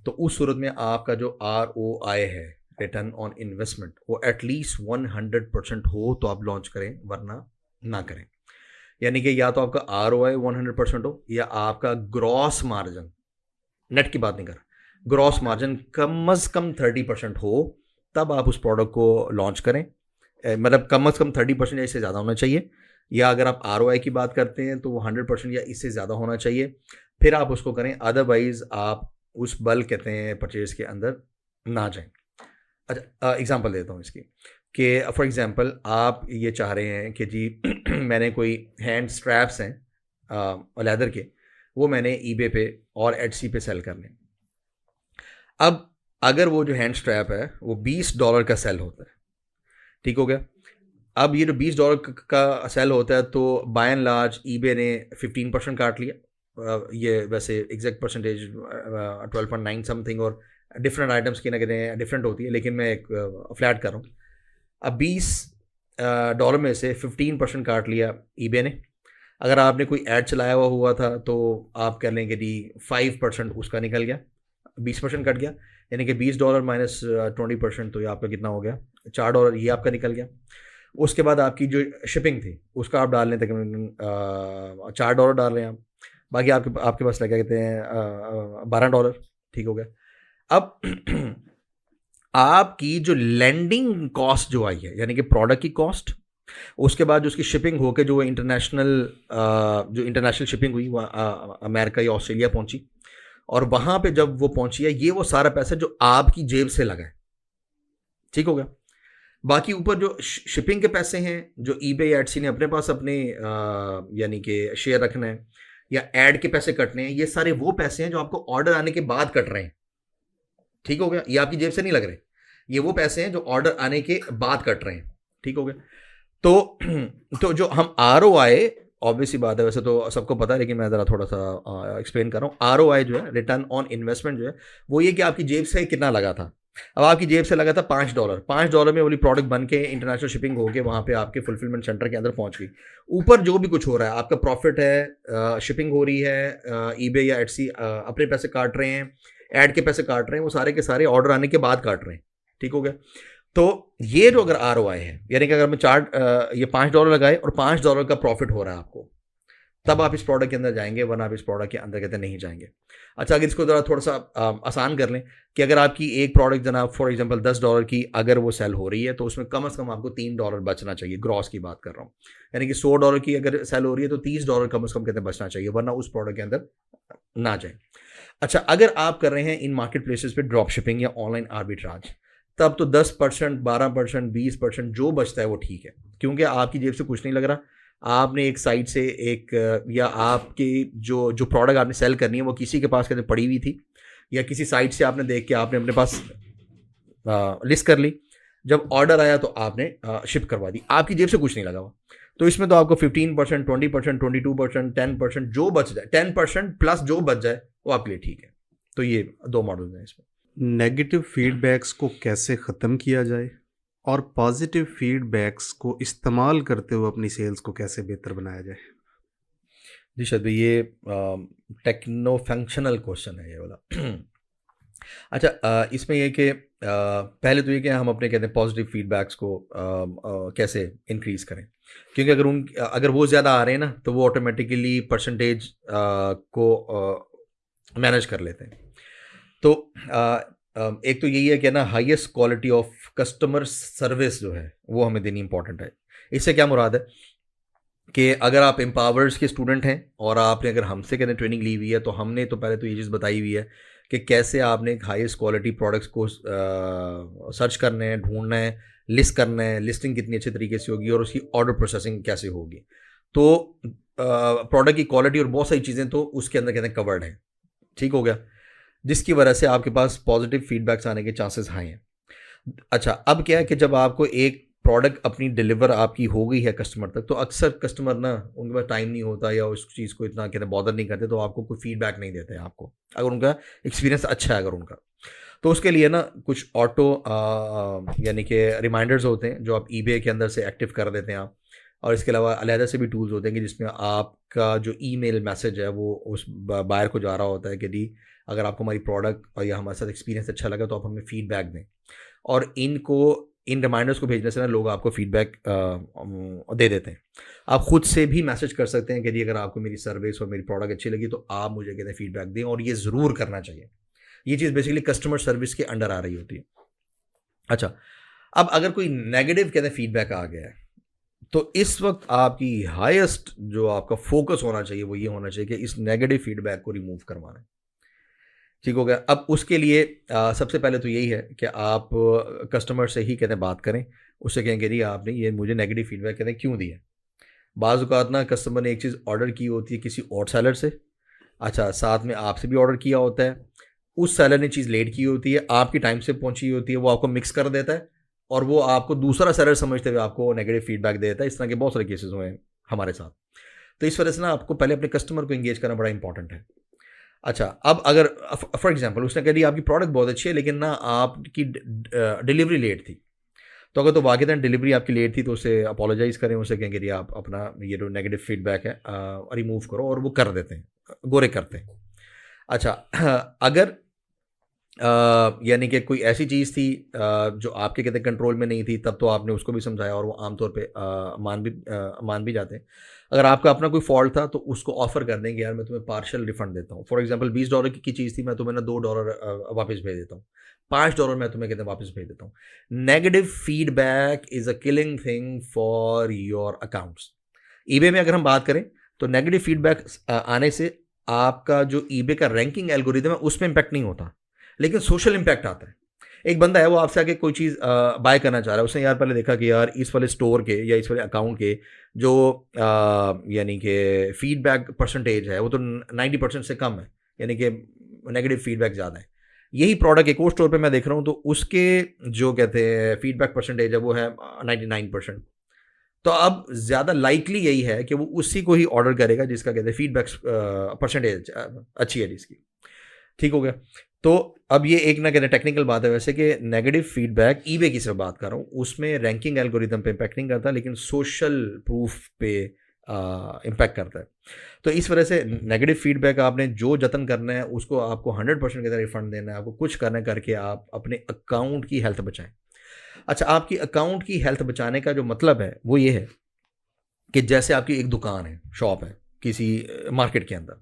तो उस सूरत में आपका जो ROI है, रिटर्न ऑन इन्वेस्टमेंट, वो एटलीस्ट 100% हो तो आप लॉन्च करें, वरना ना करें। यानी कि या तो आपका ROI 100% हो, या आपका ग्रॉस मार्जिन, नेट की बात नहीं कर रहा, ग्रॉस मार्जिन कम अज़ कम 30% हो, तब आप उस प्रोडक्ट को लॉन्च करें। मतलब कम अज़ कम 30% या इससे ज़्यादा होना चाहिए, या अगर आप ROI की बात करते हैं तो वो 100% या इससे ज़्यादा होना चाहिए, फिर आप उसको करें, अदरवाइज़ आप उस बल्क कहते हैं परचेज़ के अंदर ना जाएं। अच्छा, एग्जांपल देता हूँ इसकी कि फॉर एग्जांपल आप ये चाह रहे हैं कि जी मैंने कोई हैंड स्ट्रैप्स हैं लेदर के, वो मैंने eBay पे और Etsy पे सेल करने। अब अगर वो जो हैंड स्ट्रैप है वो $20 का सेल होता है, ठीक हो गया। अब ये जो $20 का सेल होता है तो बाय एंड लार्ज eBay ने 15% काट लिया, ये वैसे एग्जैक्ट परसेंटेज 12.9 समथिंग, और डिफरेंट आइटम्स की ना कहते हैं डिफरेंट होती है, लेकिन मैं एक फ्लैट कर रहा हूँ। अब $20 में से 15% काट लिया eBay ने। अगर आपने कोई ऐड चलाया हुआ था तो आप कह लेंगे जी 5% उसका निकल गया, 20% कट गया, यानी कि $20 माइनस 20%, तो ये आपका कितना हो गया, $4, ये आपका निकल गया। उसके बाद आपकी जो शिपिंग थी उसका आप डाल लें तकरीबन $4 डाल रहे हैं आप, बाकी आपके पास लगा कहते हैं $12, ठीक हो गया। अब आपकी जो लैंडिंग कॉस्ट जो आई है, यानी कि प्रोडक्ट की कॉस्ट, उसके बाद जो उसकी शिपिंग होकर जो इंटरनेशनल शिपिंग हुई वो अमेरिका या ऑस्ट्रेलिया पहुंची, और वहां पे जब वो पहुंची है, ये वो सारा पैसा जो आपकी जेब से लगा है, ठीक हो गया। बाकी ऊपर जो शिपिंग के पैसे हैं जो eBay या Etsy ने अपने पास अपने यानी कि शेयर रखना है, या ऐड के पैसे कटने हैं, ये सारे वो पैसे हैं जो आपको ऑर्डर आने के बाद कट रहे हैं, ठीक हो गया। ये आपकी जेब से नहीं लग रहे, ये वो पैसे हैं जो ऑर्डर आने के बाद कट रहे हैं, ठीक हो गया। तो जो हम ROI, ऑब्वियसली बात है वैसे तो सबको पता है, लेकिन मैं ज़रा थोड़ा सा एक्सप्लेन कर रहा हूँ। ROI जो है, रिटर्न ऑन इन्वेस्टमेंट जो है, वो ये कि आपकी जेब से कितना लगा था। अब आपकी जेब से लगा था $5 में वाली प्रोडक्ट बन के इंटरनेशनल शिपिंग हो के वहाँ पे आपके फुलफिलमेंट सेंटर के अंदर पहुँच गई। ऊपर जो भी कुछ हो रहा है, आपका प्रॉफिट है, शिपिंग हो रही है, eBay या Etsy अपने पैसे काट रहे हैं, ऐड के पैसे काट रहे हैं, वो सारे के सारे ऑर्डर आने के बाद काट रहे हैं, ठीक हो गया। तो ये जो अगर ROI है, यानी कि अगर मैं ये $5 लगाए और $5 का प्रॉफिट हो रहा है आपको, तब आप इस प्रोडक्ट के अंदर जाएंगे, वरना आप इस प्रोडक्ट के अंदर कहते हैं नहीं जाएंगे। अच्छा, अगर इसको थोड़ा सा आसान कर लें कि अगर आपकी एक प्रोडक्ट जनाब फॉर एग्जांपल $10 की अगर वो सेल हो रही है, तो उसमें कम से कम आपको $3 बचना चाहिए। ग्रॉस की बात कर रहा हूँ, यानी कि $100 की अगर सेल हो रही है तो $30 कम से कम कहते हैं बचना चाहिए, वरना उस प्रोडक्ट के अंदर ना जाए। अच्छा, अगर आप कर रहे हैं इन मार्केट प्लेसेस पे ड्रॉप शिपिंग या ऑनलाइन आर्बिट्राज, तब तो 10%, 12%, 20% जो बचता है वो ठीक है, क्योंकि आपकी जेब से कुछ नहीं लग रहा। आपने एक साइट से एक या आपकी जो प्रोडक्ट आपने सेल करनी है वो किसी के पास कहते पड़ी हुई थी, या किसी साइट से आपने देख के आपने अपने पास लिस्ट कर ली, जब ऑर्डर आया तो आपने शिप करवा दी, आपकी जेब से कुछ नहीं लगा हुआ। तो इसमें तो आपको 15%, 20%, 22%, 10% जो बच जाए, 10% प्लस जो बच जाए वो आपके लिए ठीक है। तो ये 2 मॉडल हैं इसमें। नेगेटिव फीडबैक्स को कैसे ख़त्म किया जाए और पॉजिटिव फीडबैक्स को इस्तेमाल करते हुए अपनी सेल्स को कैसे बेहतर बनाया जाए? जी शायद भाई, ये टेक्नो फंक्शनल क्वेश्चन है ये वाला। अच्छा, इसमें ये कि पहले तो ये कि हम अपने कहते हैं पॉजिटिव फीडबैक्स को कैसे इंक्रीज़ करें, क्योंकि अगर वो ज़्यादा आ रहे हैं ना, तो वो ऑटोमेटिकली परसेंटेज को मैनेज कर लेते हैं। तो एक तो यही है कि ना highest quality of customer service जो है वो हमें देनी इंपॉर्टेंट है। इससे क्या मुराद है कि अगर आप एम्पावर्स के स्टूडेंट हैं और आपने अगर हमसे कहते हैं ट्रेनिंग ली हुई है, तो हमने तो पहले तो ये चीज़ बताई हुई है कि कैसे आपने एक हाईएस्ट क्वालिटी प्रोडक्ट्स को सर्च करना है, ढूंढना है, लिस्ट करना है, लिस्टिंग कितनी अच्छे तरीके से होगी और उसकी ऑर्डर प्रोसेसिंग कैसे होगी। तो प्रोडक्ट की क्वालिटी और बहुत सारी चीज़ें तो उसके अंदर कहते हैं कवर्ड हैं। ठीक हो गया, जिसकी वजह से आपके पास पॉजिटिव फीडबैक्स आने के चांसेस हाई हैं। अच्छा, अब क्या है कि जब आपको एक प्रोडक्ट अपनी डिलीवर आपकी हो गई है कस्टमर तक, तो अक्सर कस्टमर ना उनके पास टाइम नहीं होता या उस चीज़ को इतना कहते हैं बॉदर नहीं करते, तो आपको कोई फीडबैक नहीं देते हैं आपको, अगर उनका एक्सपीरियंस अच्छा है अगर उनका। तो उसके लिए ना कुछ ऑटो यानी कि रिमाइंडर्स होते हैं जो आप ईबे के अंदर से एक्टिव कर देते हैं आप, और इसके अलावा अलहदा से भी टूल्स होते हैं कि जिसमें आपका जो ईमेल मैसेज है वो उस बायर को जा रहा होता है कि जी अगर आपको हमारी प्रोडक्ट और या हमारे साथ एक्सपीरियंस अच्छा लगा तो आप हमें फीडबैक दें। और इन रिमाइंडर्स को भेजने से ना लोग आपको फीडबैक दे देते हैं। आप खुद से भी मैसेज कर सकते हैं कि जी अगर आपको मेरी सर्विस और मेरी प्रोडक्ट अच्छी लगी तो आप मुझे कहते हैं फीडबैक दें, और ये ज़रूर करना चाहिए। ये चीज़ बेसिकली कस्टमर सर्विस के अंडर आ रही होती है। अच्छा, अब अगर कोई नेगेटिव कहते हैं फीडबैक आ गया है, तो इस वक्त आपकी हाईएस्ट जो आपका फोकस होना चाहिए वो ये होना चाहिए कि इस नेगेटिव फीडबैक को रिमूव करवाना है। ठीक हो गया। अब उसके लिए सबसे पहले तो यही है कि आप कस्टमर से ही कहते हैं बात करें, उससे कहेंगे जी आपने ये मुझे नेगेटिव फीडबैक कहते हैं क्यों दिया। बाज़ औक़ात ना कस्टमर ने एक चीज़ ऑर्डर की होती है किसी और सेलर से, अच्छा साथ में आपसे भी ऑर्डर किया होता है, उस सेलर ने चीज़ लेट की होती है, आपकी टाइम से पहुंची होती है, वो आपको मिक्स कर देता है और वो आपको दूसरा सेलर समझते हुए आपको नेगेटिव फीडबैक देता है। इस तरह के बहुत सारे केसेस हुए हैं हमारे साथ। तो इस वजह से ना आपको पहले अपने कस्टमर को इंगेज करना बड़ा इंपॉर्टेंट है। अच्छा, अब अगर फॉर एग्जांपल उसने कह दिया आपकी प्रोडक्ट बहुत अच्छी है लेकिन ना आपकी डिलीवरी लेट थी, तो अगर तो वाक़ईतन डिलीवरी आपकी लेट थी तो उसे अपोलोजाइज करें, उसे कहेंगे जी आप अपना ये जो नेगेटिव फीडबैक है रिमूव करो, और वो कर देते हैं, गोरे करते हैं। अच्छा, अगर यानी कि कोई ऐसी चीज़ थी जो आपके कहते कंट्रोल में नहीं थी, तब तो आपने उसको भी समझाया और वो आमतौर पे मान भी जाते हैं। अगर आपका अपना कोई फॉल्ट था तो उसको ऑफर कर देंगे, यार मैं तुम्हें पार्शियल रिफंड देता हूँ। फॉर एग्जांपल $20 की चीज़ थी, मैं तुम्हें ना $2 वापस भेज देता हूँ, $5 मैं तुम्हें कहते हैं वापस भेज देता हूँ। Negative feedback is a killing thing for your accounts. EBay में अगर हम बात करें तो नेगेटिव फीडबैक आने से आपका जो ईबे का रैंकिंग एल्गोरिदम है उसमें इम्पैक्ट नहीं होता, लेकिन सोशल इम्पैक्ट आता है। एक बंदा है वो आपसे आके कोई चीज़ बाय करना चाह रहा है, उसने यार पहले देखा कि यार इस वाले स्टोर के या इस वाले अकाउंट के जो यानी कि फीडबैक परसेंटेज है वो तो 90% से कम है, यानी कि नेगेटिव फीडबैक ज़्यादा है। यही प्रोडक्ट एक और स्टोर पे मैं देख रहा हूँ तो उसके जो कहते हैं फीडबैक परसेंटेज है वो है 99%। तो अब ज़्यादा लाइकली यही है कि वो उसी को ही ऑर्डर करेगा जिसका कहते हैं फीडबैक परसेंटेज अच्छी है जिसकी। ठीक हो गया। तो अब ये एक ना कहते हैं टेक्निकल बात है वैसे कि नेगेटिव फीडबैक ईबे की सिर्फ बात कर रहा हूँ, उसमें रैंकिंग एल्गोरिदम पे इम्पैक्ट नहीं करता, लेकिन सोशल प्रूफ पे इम्पैक्ट करता है। तो इस वजह से नेगेटिव फीडबैक आपने जो जतन करना है उसको आपको 100% के तरह रिफंड देना है, आपको कुछ करना करके आप अपने अकाउंट की हेल्थ बचाएं। अच्छा, आपकी अकाउंट की हेल्थ बचाने का जो मतलब है वो ये है कि जैसे आपकी एक दुकान है, शॉप है, किसी मार्केट के अंदर।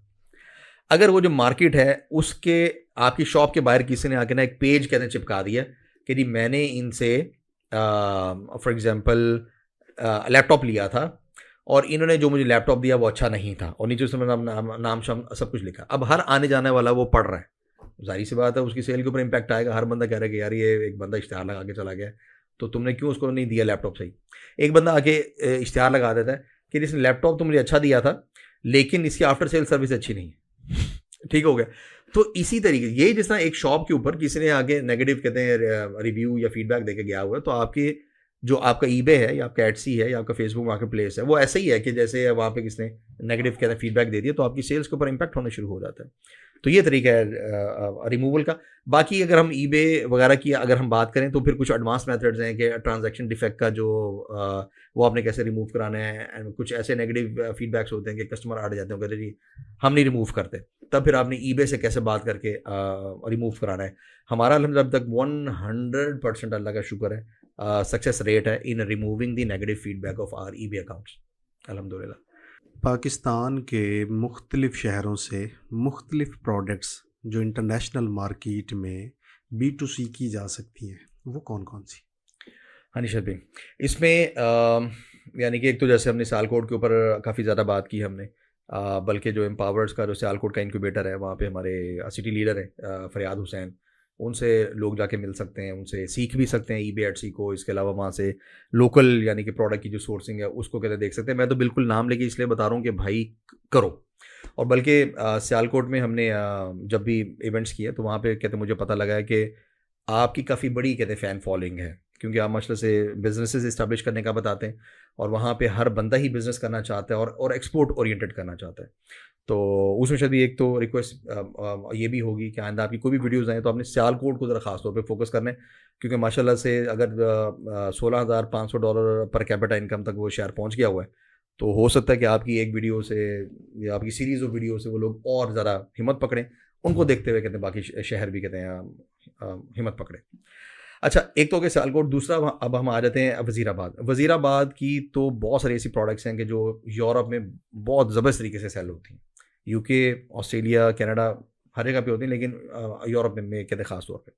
अगर वो जो मार्केट है उसके आपकी शॉप के बाहर किसी ने आके ना एक पेज कहते हैं चिपका दिया कि जी मैंने इनसे फॉर एग्जांपल लैपटॉप लिया था और इन्होंने जो मुझे लैपटॉप दिया वो अच्छा नहीं था, और नीचे उसमें नाम शाम सब कुछ लिखा। अब हर आने जाने वाला वो पढ़ रहा है, जाहिर सी बात है उसकी सेल के ऊपर इम्पैक्ट आएगा। हर बंदा कह रहा है कि यार ये एक बंदा इश्तिहार लगा के चला गया, तो तुमने क्यों उसको नहीं दिया लैपटॉप सही। एक बंदा आके इश्तिहार लगा देता है कि इसने लैपटॉप तो मुझे अच्छा दिया था लेकिन इसकी आफ्टर सेल सर्विस अच्छी नहीं है। ठीक हो गया। तो इसी तरीके ये जिस तरह एक शॉप के ऊपर किसी ने आगे नेगेटिव कहते हैं रिव्यू या फीडबैक देके गया हुआ है, तो आपकी जो आपका ईबे है या आपका एटसी है या आपका फेसबुक मार्केट प्लेस है वो ऐसे ही है कि जैसे वहाँ पे किसने नेगेटिव कहते हैं फीडबैक दे दिया तो आपकी सेल्स के ऊपर इंपैक्ट होना शुरू हो जाता है। तो ये तरीका है रिमूवल का। बाकी अगर हम ईबे वगैरह की अगर हम बात करें तो फिर कुछ एडवांस मेथड्स हैं कि ट्रांजैक्शन डिफेक्ट का जो वो आपने कैसे रिमूव कराना है, एंड कुछ ऐसे नेगेटिव फीडबैक्स होते हैं कि कस्टमर आ जाते हैं कहते जी हम नहीं रिमूव करते, तब फिर आपने ईबे से कैसे बात करके रिमूव कराना है। हमारा अल्हम्दुलिल्लाह अब तक 100% अल्लाह का शुक्र है सक्सेस रेट है in removing the negative feedback of our eBay accounts अल्हम्दुलिल्लाह। पाकिस्तान के मुख्तलिफ शहरों से मुख्तलिफ प्रोडक्ट्स जो इंटरनेशनल मार्केट में B2C की जा सकती हैं वो कौन कौन सी? हाँ निशात भाई, इसमें यानी कि एक तो जैसे हमने सियालकोट के ऊपर काफ़ी ज़्यादा बात की हमने, बल्कि जो एम्पावर्स का जो सियालकोट का इंक्यूबेटर है वहाँ पे हमारे सिटी लीडर हैं फरियाद हुसैन, उनसे लोग जाके मिल सकते हैं, उनसे सीख भी सकते हैं ईबे एटसी को। इसके अलावा वहाँ से लोकल यानी कि प्रोडक्ट की जो सोर्सिंग है उसको कहते देख सकते हैं। मैं तो बिल्कुल नाम लेके इसलिए बता रहा हूँ कि भाई करो। और बल्कि सियालकोट में हमने जब भी इवेंट्स किए तो वहाँ पे कहते मुझे पता लगा है कि आपकी काफ़ी बड़ी कहते फ़ैन फॉलोइंग है, क्योंकि आप माशाल्लाह से बिजनेसेस इस्टेब्लिश करने का बताते हैं और वहाँ पे हर बंदा ही बिज़नेस करना चाहता है और एक्सपोर्ट ओरिएंटेड करना चाहता है। तो उसमें शायद एक तो रिक्वेस्ट ये भी होगी कि आइंदा आपकी कोई भी वीडियोज़ आएँ तो आपने सियालकोट को ज़रा ख़ास तौर पे फोकस करना है, क्योंकि माशाल्लाह से अगर $16,500 पर कैपिटा इनकम तक वो शहर पहुँच गया हुआ है, तो हो सकता है कि आपकी एक वीडियो से या आपकी सीरीज़ ऑफ वीडियो से वो लोग और ज़रा हिम्मत पकड़ें, उनको देखते हुए कहते हैं बाकी शहर भी कहते हैं हिम्मत पकड़े। अच्छा, एक तो हो गया सियालकोट, दूसरा अब हम आ जाते हैं वज़ीराबाद। वज़ीराबाद की तो बहुत सारी ऐसी प्रोडक्ट्स हैं कि जो यूरोप में बहुत ज़बरदस्त तरीके से सेल होती हैं। यूके, ऑस्ट्रेलिया, कनाडा हर जगह पे होती हैं, लेकिन यूरोप में कहते हैं ख़ास तौर पे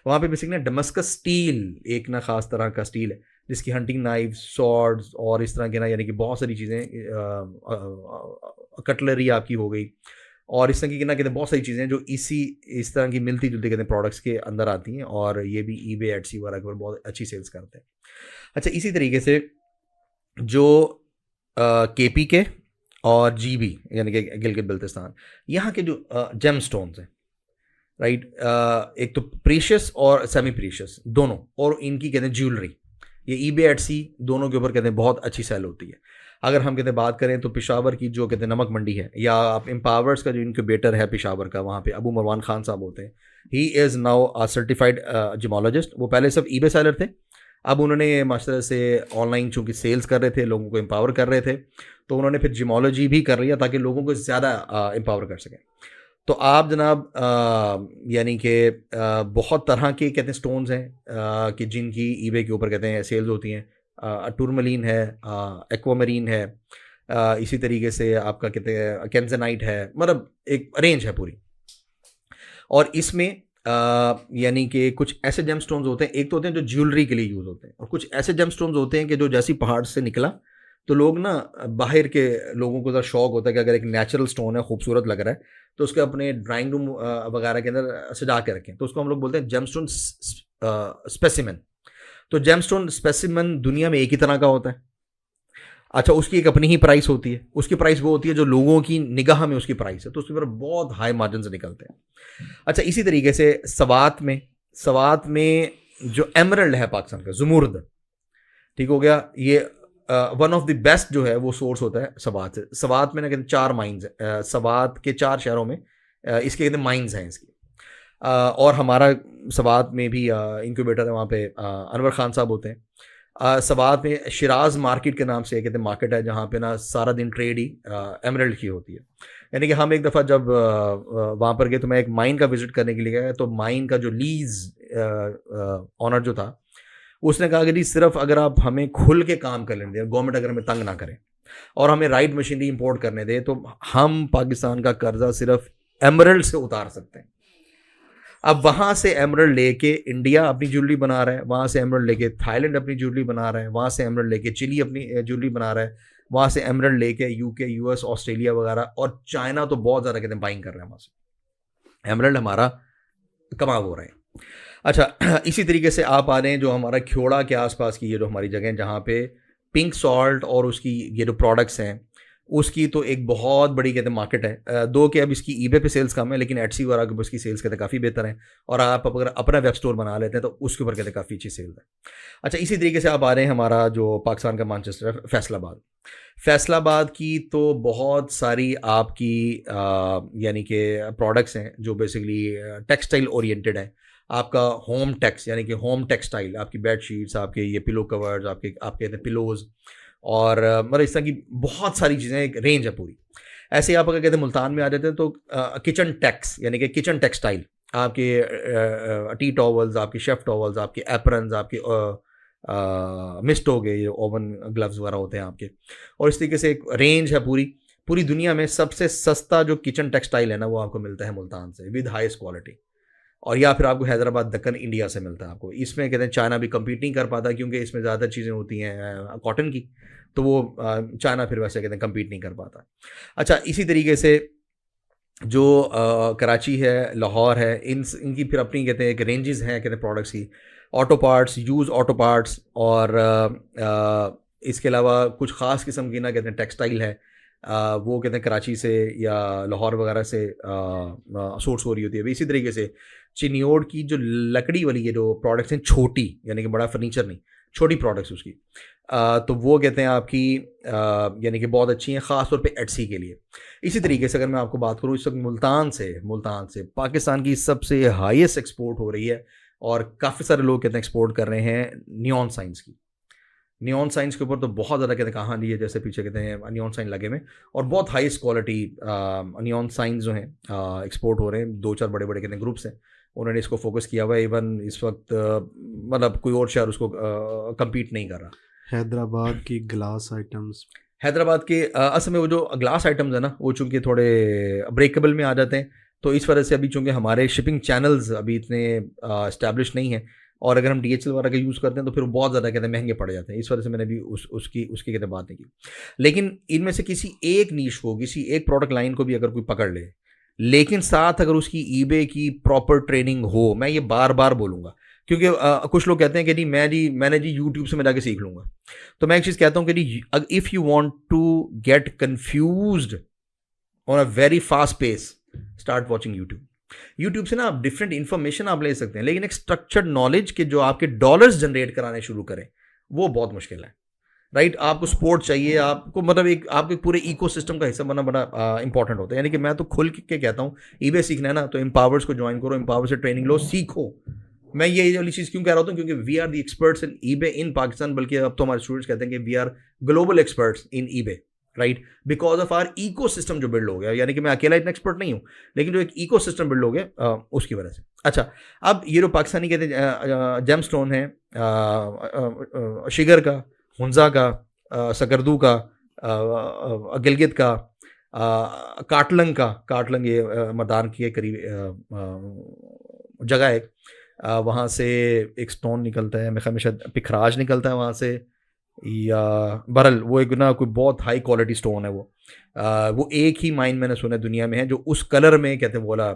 वहाँ पे बेसिकली ना डमस्कस स्टील एक ना ख़ास तरह का स्टील है जिसकी हंटिंग नाइफ, सॉर्ड्स और इस तरह के ना यानी कि बहुत सारी चीज़ें, कटलरी आपकी हो गई और इस तरह की ना कहते हैं बहुत सारी चीज़ें जो इस तरह की मिलती जुलती कहते हैं प्रोडक्ट्स के अंदर आती हैं, और ये भी ईबे एटसी वगैरह के ऊपर बहुत अच्छी सेल्स करते हैं। अच्छा, इसी तरीके से जो केपी के और जीबी यानी कि गिलगित बल्तिस्तान, यहाँ के जो जेम स्टोन्स हैं, राइट, एक तो प्रीशियस और सेमी प्रीशियस दोनों, और इनकी कहते हैं ज्वेलरी, ये ईबे एटसी दोनों के ऊपर कहते हैं बहुत अच्छी सेल होती है। अगर हम कहते हैं बात करें तो पेशावर की जो कहते हैं नमक मंडी है, या आप एम्पावर्स का जो इनक्यूबेटर है पेशावर का, वहाँ पे अबू मरवान खान साहब होते हैं। He is now a certified gemologist. वो पहले सिर्फ ईबे सेलर थे, अब उन्होंने मास्टर से ऑनलाइन चूँकि सेल्स कर रहे थे, लोगों को एम्पावर कर रहे थे, तो उन्होंने फिर जिमोलॉजी भी कर लिया ताकि लोगों को ज़्यादा एम्पावर कर सकें। तो आप जनाब यानी कि बहुत तरह के कहते हैं स्टोन्स हैं कि जिनकी ईबे के ऊपर कहते हैं सेल्स होती हैं। टूरमलीन है, एक्वामरीन है, इसी तरीके से आपका कहते हैं कैंजनाइट है, मतलब एक रेंज है पूरी। और इसमें यानी कि कुछ ऐसे जेम स्टोन्स होते हैं, एक तो होते हैं जो ज्वेलरी के लिए यूज़ होते हैं, और कुछ ऐसे जेम स्टोन्स होते हैं कि जो जैसी पहाड़ से निकला तो लोग ना, बाहर के लोगों को ज़रा शौक होता है कि अगर एक नेचुरल स्टोन है, खूबसूरत लग रहा है, तो उसके अपने ड्राइंग रूम वगैरह के अंदर सजा के रखें, तो उसको हम लोग बोलते हैं जेमस्टोन स्पेसिमेन। तो जेमस्टोन स्पेसिमेन दुनिया में एक ही तरह का होता है। अच्छा, उसकी एक अपनी ही प्राइस होती है, उसकी प्राइस वो होती है जो लोगों की निगाह में उसकी प्राइस है, तो उसके ऊपर बहुत हाई मार्जिन से निकलते हैं। अच्छा, इसी तरीके से सवात में जो एमरल्ड है पाकिस्तान का, ज़ुमुर्द, ठीक हो गया, ये वन ऑफ द बेस्ट जो है वो सोर्स होता है सवात से। सवात में ना कहते 4 माइंस है, सवात के 4 शहरों में इसके कहते माइंस हैं इसकी। और हमारा सवात में भी इंक्यूबेटर है, वहाँ पे अनवर खान साहब होते हैं। सवात में शिराज मार्केट के नाम से कहते हैं मार्केट है, जहाँ पे ना सारा दिन ट्रेड ही एमरल्ड की होती है। यानी कि हम एक दफ़ा जब वहाँ पर गए तो मैं एक माइन का विज़िट करने के लिए गया, तो माइन का जो लीज ऑनर जो था उसने कहा कि जी सिर्फ अगर आप हमें खुल के काम कर लेंगे, गवर्नमेंट अगर हमें तंग ना करें, और हमें राइट मशीनरी इंपोर्ट करने दे तो हम पाकिस्तान का कर्जा सिर्फ एमरल्ड से उतार सकते हैं। अब वहाँ से एमरल्ड लेके इंडिया अपनी ज्वेलरी बना रहा है, वहाँ से एमरल्ड लेके थाईलैंड अपनी ज्वेलरी बना रहा है, वहाँ से एमरल्ड लेके चिली अपनी ज्वेलरी बना रहा है, वहाँ से एमरल्ड लेके यूके, यूएस, ऑस्ट्रेलिया वगैरह, और चाइना तो बहुत ज़्यादा कहते हैं बाइंग कर रहे हैं वहाँ से। एमरल्ड हमारा कमाल हो रहे हैं। अच्छा, इसी तरीके से आप आ रहे हैं जो हमारा ख्योड़ा के आसपास की ये जो हमारी जगह है जहाँ पे पिंक सॉल्ट और उसकी ये जो प्रोडक्ट्स हैं उसकी तो एक बहुत बड़ी कहते हैं मार्केट है। दो कि अब इसकी ईबे पे सेल्स कम है, लेकिन एटसी वगैरह के ऊपर इसकी सेल्स कहते हैं काफ़ी बेहतर है, और आप अगर अपना वेब स्टोर बना लेते हैं तो उसके ऊपर कहते हैं काफ़ी अच्छी सेल्स है। अच्छा, इसी तरीके से आप आ रहे हैं हमारा जो पाकिस्तान का मैनचेस्टर है, फैसलाबाद। फैसलाबाद की तो बहुत सारी आपकी यानी कि प्रोडक्ट्स हैं जो बेसिकली टेक्सटाइल ओरिएंटेड हैं। आपका होम टेक्स यानी कि होम टेक्सटाइल, आपकी बेड शीट्स, आपके ये पिलो कवर्स, आपके कहते हैं पिलोज़, और मतलब इस तरह की बहुत सारी चीज़ें, एक रेंज है पूरी। ऐसे आप अगर कहते हैं मुल्तान में आ जाते हैं तो किचन टेक्स यानी कि किचन टेक्सटाइल, आपके टी टॉवल्स, आपके शेफ़ टॉवल्स, आपके एप्रन्स, आपके मिस्ट हो गए, ये ओवन ग्लव्स वगैरह होते हैं आपके, और इस तरीके से एक रेंज है पूरी। पूरी दुनिया में सबसे सस्ता जो किचन टेक्सटाइल है ना वो आपको मिलता है मुल्तान से विद हाईएस्ट क्वालिटी, और या फिर आपको हैदराबाद दक्कन इंडिया से मिलता है आपको। इसमें कहते हैं चाइना भी कम्पीट नहीं कर पाता क्योंकि इसमें ज़्यादा चीज़ें होती हैं कॉटन की, तो वो चाइना फिर वैसे कहते हैं कम्पीट नहीं कर पाता। अच्छा, इसी तरीके से जो कराची है, लाहौर है, इनकी फिर अपनी कहते हैं एक रेंजेस हैं कहते हैं प्रोडक्ट्स की, auto parts, use auto parts, और इसके अलावा कुछ ख़ास किस्म की ना कहते हैं टेक्सटाइल है, वो कहते हैं कराची से या लाहौर वगैरह से सोर्स हो रही होती है। इसी तरीके से चिनियोड की जो लकड़ी वाली ये जो प्रोडक्ट्स हैं, छोटी यानी कि बड़ा फर्नीचर नहीं, छोटी प्रोडक्ट्स उसकी, तो वो कहते हैं आपकी यानी कि बहुत अच्छी हैं, ख़ास तौर पे एटसी के लिए। इसी तरीके से अगर मैं आपको बात करूँ, इस वक्त मुल्तान से पाकिस्तान की सबसे हाईएस्ट एक्सपोर्ट हो रही है, और काफ़ी सारे लोग कहते हैं एक्सपोर्ट कर रहे हैं नियॉन साइंस की। नियॉन साइंस के ऊपर तो बहुत ज़्यादा कहते हैं कहाँ लिए, जैसे पीछे कहते हैं नियॉन साइन लगे में, और बहुत हाईएस्ट क्वालिटी नियॉन साइंस जो हैं एक्सपोर्ट हो रहे हैं। 2-4 बड़े बड़े कहते हैं ग्रुप्स हैं, उन्होंने इसको फोकस किया हुआ है। इवन इस वक्त मतलब कोई और शहर उसको कम्पीट नहीं कर रहा। हैदराबाद की ग्लास आइटम्स, हैदराबाद के असल में वो जो ग्लास आइटम्स है ना वो चूँकि थोड़े ब्रेकेबल में आ जाते हैं, तो इस वजह से अभी चूँकि हमारे शिपिंग चैनल्स अभी इतने इस्टेब्लिश नहीं हैं, और अगर हम DHL वगैरह का यूज़ करते हैं तो फिर वो बहुत ज़्यादा कहते हैं महंगे पड़ जाते हैं। इस वजह से मैंने भी उसकी कहते हैं बात नहीं की। लेकिन इनमें से किसी एक नीश को, किसी एक प्रोडक्ट लाइन को भी अगर कोई पकड़ ले, लेकिन साथ अगर उसकी ईबे की प्रॉपर ट्रेनिंग हो, मैं ये बार बार बोलूँगा क्योंकि कुछ लोग कहते हैं कि नहीं मैंने जी यूट्यूब से मैं जाके सीख लूँगा। तो मैं एक चीज़ कहता हूँ कि जी, if you want to get confused on a very fast pace, start watching YouTube से ना आप डिफरेंट इन्फॉर्मेशन आप ले सकते हैं, लेकिन एक स्ट्रक्चर्ड नॉलेज के जो आपके डॉलर्स जनरेट कराने शुरू करें वो बहुत मुश्किल है, राइट। आपको सपोर्ट चाहिए, आपको मतलब एक आपके पूरे इकोसिस्टम का हिस्सा बनना बड़ा इंपॉर्टेंट होता है। यानी कि मैं तो खुल के कहता हूँ, ईबे सीखना है ना तो एम्पावर्स को ज्वाइन करो, एम्पावर से ट्रेनिंग लो, सीखो। मैं ये वाली चीज़ क्यों कह रहा हूँ, क्योंकि we are the experts in eBay in Pakistan, बल्कि अब तो हमारे स्टूडेंट्स कहते हैं कि we are global experts in eBay, right, because of our ecosystem जो बिल्ड हो गया। यानी कि मैं अकेला इतना एक्सपर्ट नहीं हूँ, लेकिन जो एक इको सिस्टम बिल्ड हो गया उसकी वजह से। अच्छा, अब ये जो पाकिस्तानी कहते हैं जेम स्टोन है, शिगर का, हुंजा का, सकरदू का, गिलगित का, काटलंग ये मदान के करीब जगह है, वहाँ से एक स्टोन निकलता है, मैं हमेशा पिखराज निकलता है वहाँ से, या बरल, वो एक ना कोई बहुत हाई क्वालिटी स्टोन है वो एक ही माइन मैंने सुना है दुनिया में है जो उस कलर में कहते हैं बोला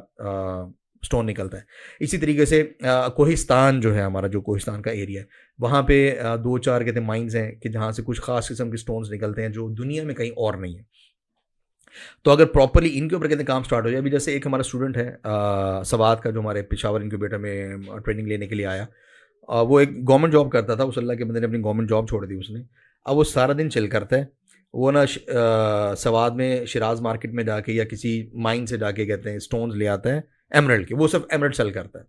स्टोन निकलता है। इसी तरीके से कोहिस्तान जो है हमारा, जो कोहिस्तान का एरिया है, वहाँ पे 2-4 कहते हैं माइंस हैं कि जहाँ से कुछ खास किस्म के स्टोन्स निकलते हैं जो दुनिया में कहीं और नहीं है। तो अगर प्रॉपरली इनके ऊपर कहते हैं काम स्टार्ट हो जाए, अभी जैसे एक हमारा स्टूडेंट है सवाद का, जो हमारे पेशावर इनक्यूबेटर में ट्रेनिंग लेने के लिए आया, वो एक गवर्नमेंट जॉब करता था, उस अल्लाह के बंदे ने अपनी गवर्नमेंट जॉब छोड़ दी उसने। अब वो सारा दिन चिल करता है, वो ना सवाद में शिराज मार्केट में जाके या किसी माइन से जाके कहते हैं स्टोन्स ले आता है एमरल्ड के, वो सिर्फ एमरल्ड सेल करता है,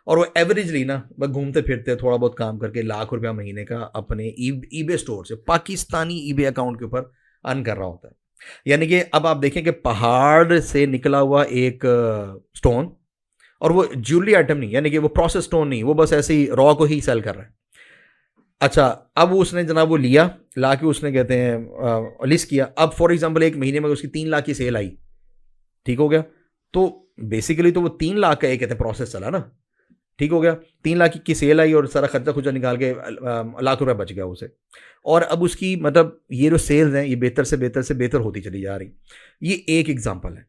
और वो एवरेजली ना बस घूमते फिरते थोड़ा बहुत काम करके ₹1,00,000 महीने का अपने ईबे स्टोर से, पाकिस्तानी ईबे अकाउंट के ऊपर अर्न कर रहा होता है। यानी कि अब आप देखें कि पहाड़ से निकला हुआ एक स्टोन, और वो ज्वेलरी आइटम नहीं, यानी कि वो प्रोसेस स्टोन नहीं, वो बस ऐसे ही रॉ को ही सेल कर रहा है। अच्छा, अब उसने जनाब वो लिया, ला के उसने कहते हैं लिस्ट किया। अब फॉर एग्जांपल 1 महीने में उसकी 3 लाख की सेल आई, ठीक हो गया। तो बेसिकली तो वो 3 लाख का एक कहते हैं प्रोसेस चला ना, ठीक हो गया। 3 लाख की सेल आई और सारा खर्चा खुर्चा निकाल के लाख रुपए बच गया उसे। और अब उसकी मतलब ये जो सेल्स हैं ये बेहतर से बेहतर से बेहतर होती चली जा रही। ये एक एग्जांपल है।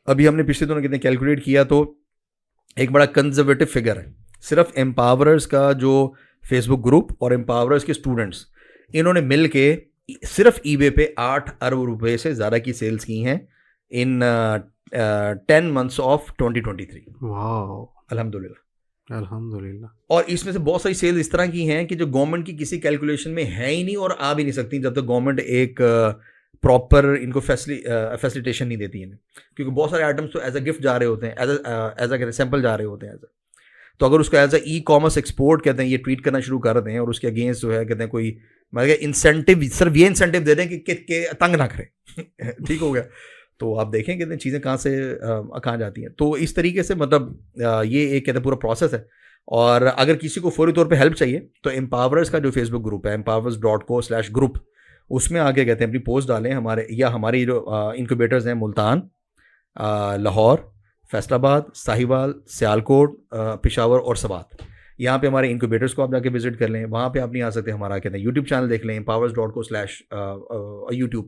अभी हमने पिछले दिनों कितने कैलकुलेट किया तो एक बड़ा कंजर्वेटिव फिगर है, सिर्फ एम्पावरर्स का जो फेसबुक ग्रुप और एम्पावरर्स के स्टूडेंट्स, इन्होंने मिल के सिर्फ ईबे पे 8 अरब रुपए से ज़्यादा की सेल्स की हैं इन 10 मंथ्स ऑफ 2023। वाह, अल्हम्दुलिल्लाह। अल्हम्दुलिल्लाह। और इसमें से बहुत सारी सेल्स इस तरह की हैं कि जो गवर्नमेंट की किसी कैलकुलेशन में है ही नहीं और आ भी नहीं सकती जब तक गवर्नमेंट एक प्रॉपर इनको फैसिलिटेशन नहीं देती इन्हें, क्योंकि बहुत सारे आइटम्स तो एज अ गिफ्ट जा रहे होते हैं, एज अ सैंपल जा रहे होते हैं तो अगर उसको as a e commerce export कहते हैं ये ट्रीट करना शुरू कर दें और उसके अगेंस्ट जो है कहते हैं कोई मतलब इंसेंटिव, सिर्फ ये इंसेंटिव दे दें कि तंग ना करें ठीक हो गया। तो आप देखें कहते हैं चीज़ें कहाँ से कहाँ जाती हैं। तो इस तरीके से मतलब ये एक कहते हैं पूरा प्रोसेस है। और अगर किसी को फौरी तौर पे हेल्प चाहिए तो एम्पावरर्स का जो फेसबुक ग्रुप है empowerers.co/group, उसमें आगे कहते हैं अपनी पोस्ट डालें हमारे, या हमारी जो इनक्यूबेटर्स हैं मुल्तान, लाहौर, फैसलाबाद, साहिवाल, सियालकोट, पेशावर और सवात, यहाँ पे हमारे इनक्यूबेटर्स को आप जाके विजिट कर लें। वहाँ पे आप नहीं आ सकते, हमारा कहते हैं यूट्यूब चैनल देख लें, empowerers.co/YouTube,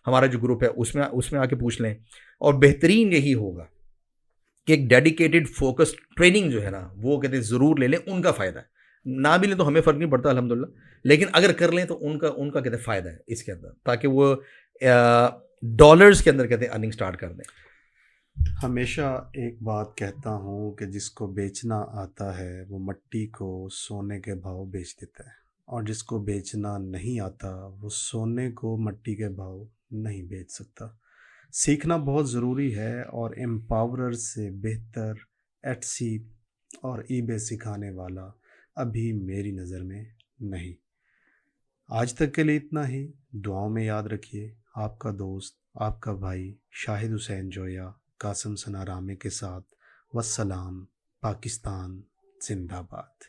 हमारा जो ग्रुप है उसमें उसमें आके पूछ लें। और बेहतरीन यही होगा कि एक डेडिकेटेड फोकस ट्रेनिंग जो है ना वो कहते हैं ज़रूर ले लें, उनका फ़ायदा है। ना भी लें तो हमें फ़र्क नहीं पड़ता अल्हम्दुलिल्लाह, लेकिन अगर कर लें तो उनका उनका कहते हैं फ़ायदा है इसके अंदर, ताकि वो डॉलर्स के अंदर कहते हैं अर्निंग स्टार्ट कर दें। हमेशा एक बात कहता हूँ कि जिसको बेचना आता है वो मट्टी को सोने के भाव बेच देता है, और जिसको बेचना नहीं आता वो सोने को मट्टी के भाव नहीं बेच सकता। सीखना बहुत ज़रूरी है, और एम्पावरर से बेहतर एटसी और ईबे सिखाने वाला अभी मेरी नज़र में नहीं। आज तक के लिए इतना ही। दुआओं में याद रखिए। आपका दोस्त, आपका भाई शाहिद हुसैन जोया, कासिम सना रामे के साथ। वस्सलाम। पाकिस्तान जिंदाबाद।